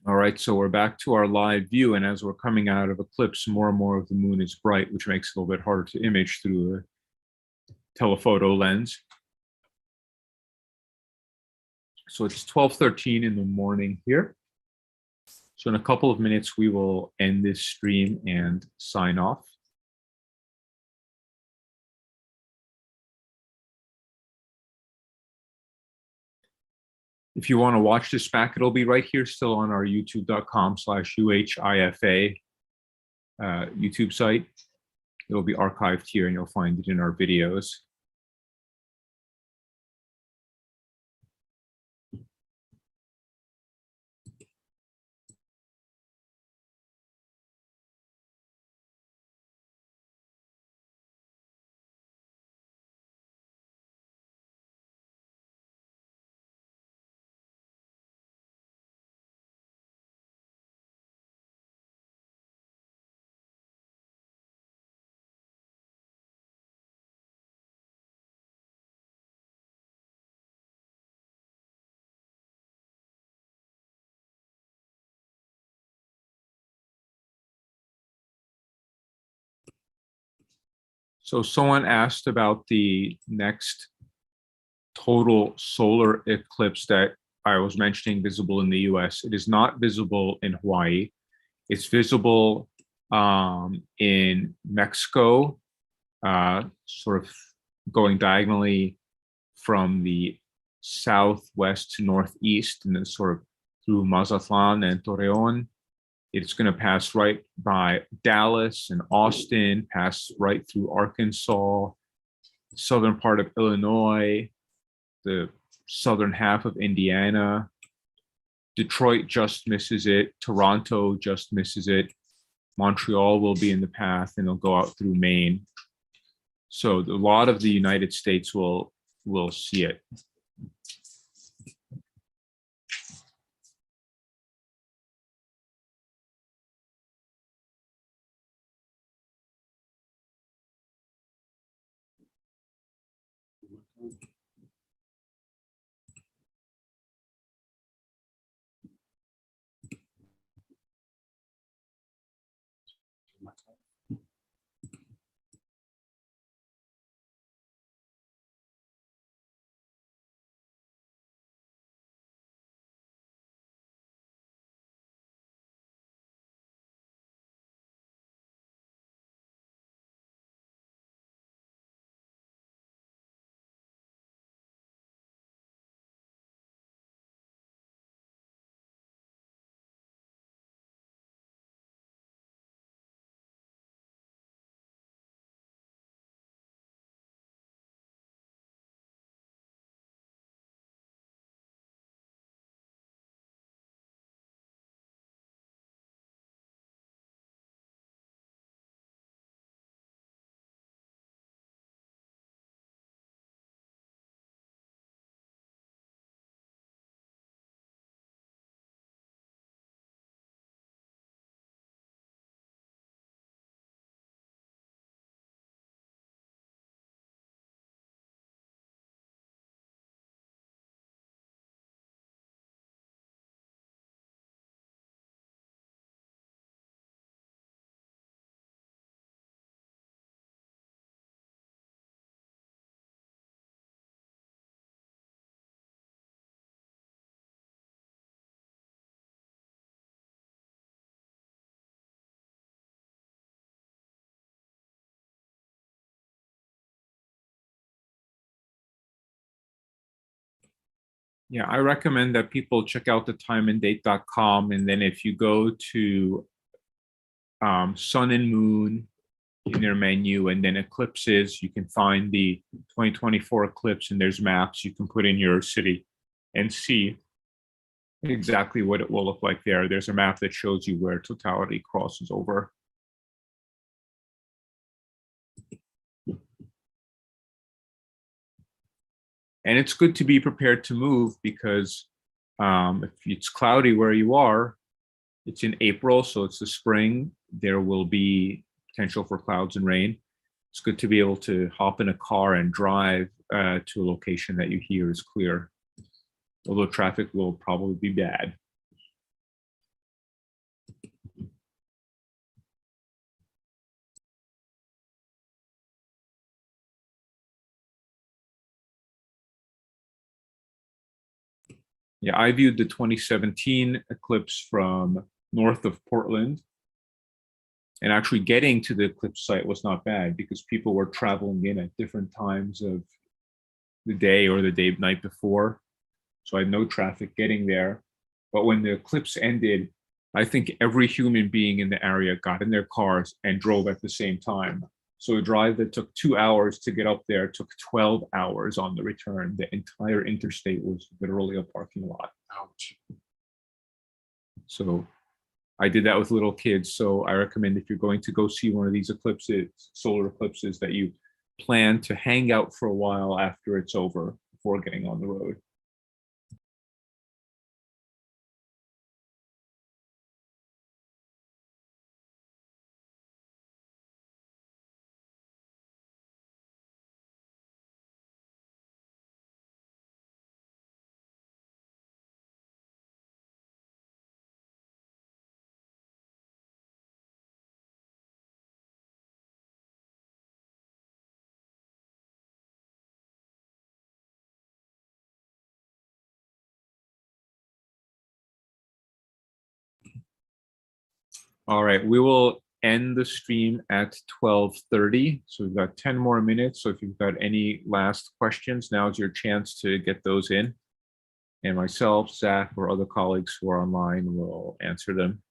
All right, so we're back to our live view, and as we're coming out of eclipse, more and more of the moon is bright, which makes it a little bit harder to image through a telephoto lens. So it's 12:13 in the morning here. So in a couple of minutes, we will end this stream and sign off. If you want to watch this back, it'll be right here still on our youtube.com/UHIFA YouTube site. It'll be archived here and you'll find it in our videos. So someone asked about the next total solar eclipse that I was mentioning visible in the US. It is not visible in Hawaii. It's visible in Mexico, sort of going diagonally from the southwest to northeast, and then sort of through Mazatlan and Torreon. It's going to pass right by Dallas and Austin, pass right through Arkansas, southern part of Illinois, the southern half of Indiana. Detroit just misses it. Toronto just misses it. Montreal will be in the path, and it'll go out through Maine. So a lot of the United States will see it. Yeah, I recommend that people check out the timeanddate.com. And then if you go to sun and moon in their menu and then eclipses, you can find the 2024 eclipse, and there's maps you can put in your city and see exactly what it will look like there. There's a map that shows you where totality crosses over. And it's good to be prepared to move because if it's cloudy where you are, it's in April, so it's the spring. There will be potential for clouds and rain. It's good to be able to hop in a car and drive to a location that you hear is clear, although traffic will probably be bad. Yeah, I viewed the 2017 eclipse from north of Portland. And actually getting to the eclipse site was not bad because people were traveling in at different times of the day or the night before. So I had no traffic getting there. But when the eclipse ended, I think every human being in the area got in their cars and drove at the same time. So a drive that took 2 hours to get up there took 12 hours on the return. The entire interstate was literally a parking lot. Ouch. So I did that with little kids. So I recommend if you're going to go see one of these eclipses, solar eclipses, that you plan to hang out for a while after it's over before getting on the road. All right, we will end the stream at 12:30. So we've got 10 more minutes. So if you've got any last questions, now's your chance to get those in. And myself, Zach, or other colleagues who are online will answer them.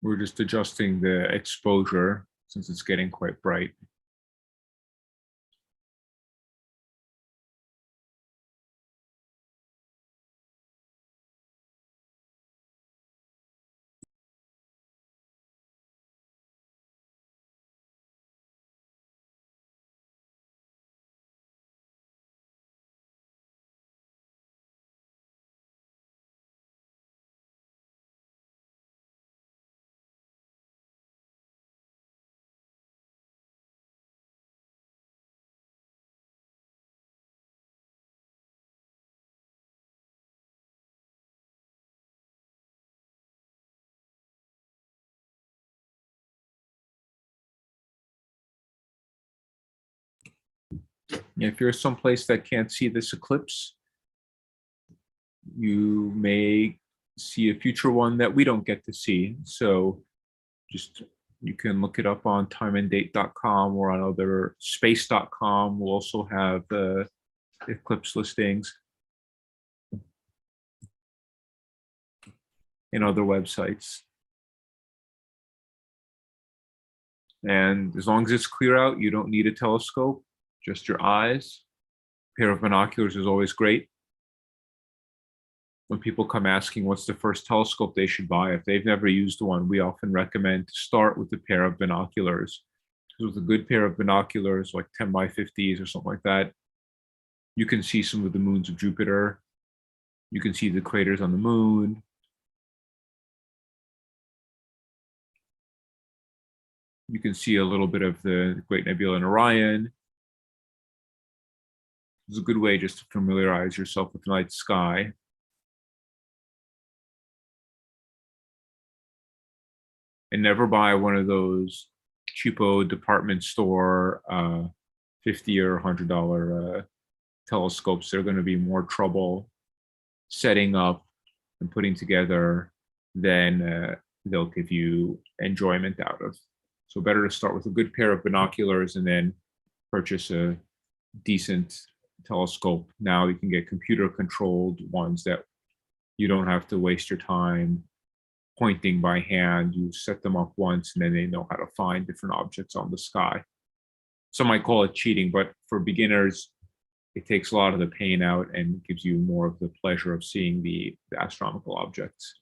We're just adjusting the exposure since it's getting quite bright. If you're someplace that can't see this eclipse, you may see a future one that we don't get to see. So just you can look it up on timeanddate.com or on other space.com. We'll also have eclipse listings in other websites. And as long as it's clear out, you don't need a telescope, just your eyes. A pair of binoculars is always great. When people come asking what's the first telescope they should buy, if they've never used one, we often recommend to start with a pair of binoculars. Because with a good pair of binoculars, like 10 by 50s or something like that, you can see some of the moons of Jupiter. You can see the craters on the moon. You can see a little bit of the Great Nebula in Orion. It's a good way just to familiarize yourself with the night sky. And never buy one of those cheapo department store $50 or $100 telescopes. They're going to be more trouble setting up and putting together than they'll give you enjoyment out of. So better to start with a good pair of binoculars and then purchase a decent telescope. Now you can get computer controlled ones that you don't have to waste your time pointing by hand. You set them up once and then they know how to find different objects on the sky. Some might call it cheating, but for beginners, it takes a lot of the pain out and gives you more of the pleasure of seeing the astronomical objects.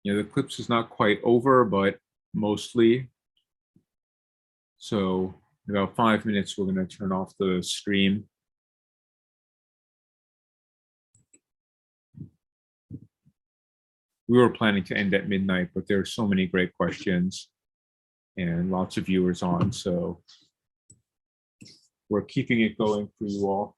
The eclipse is not quite over, but mostly. So in about 5 minutes, we're going to turn off the stream. We were planning to end at midnight, but there are so many great questions and lots of viewers on. So we're keeping it going for you all.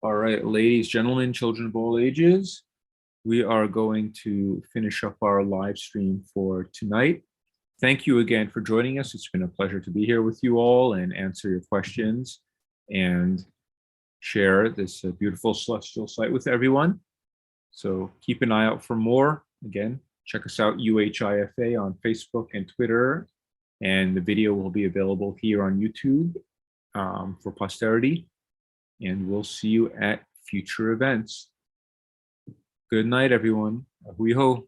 All right, ladies, gentlemen, children of all ages, we are going to finish up our live stream for tonight. Thank you again for joining us. It's been a pleasure to be here with you all and answer your questions and share this beautiful celestial site with everyone. So keep an eye out for more. Again, check us out, UHIFA, on Facebook and Twitter. And the video will be available here on YouTube for posterity. And we'll see you at future events. Good night, everyone. Hui ho.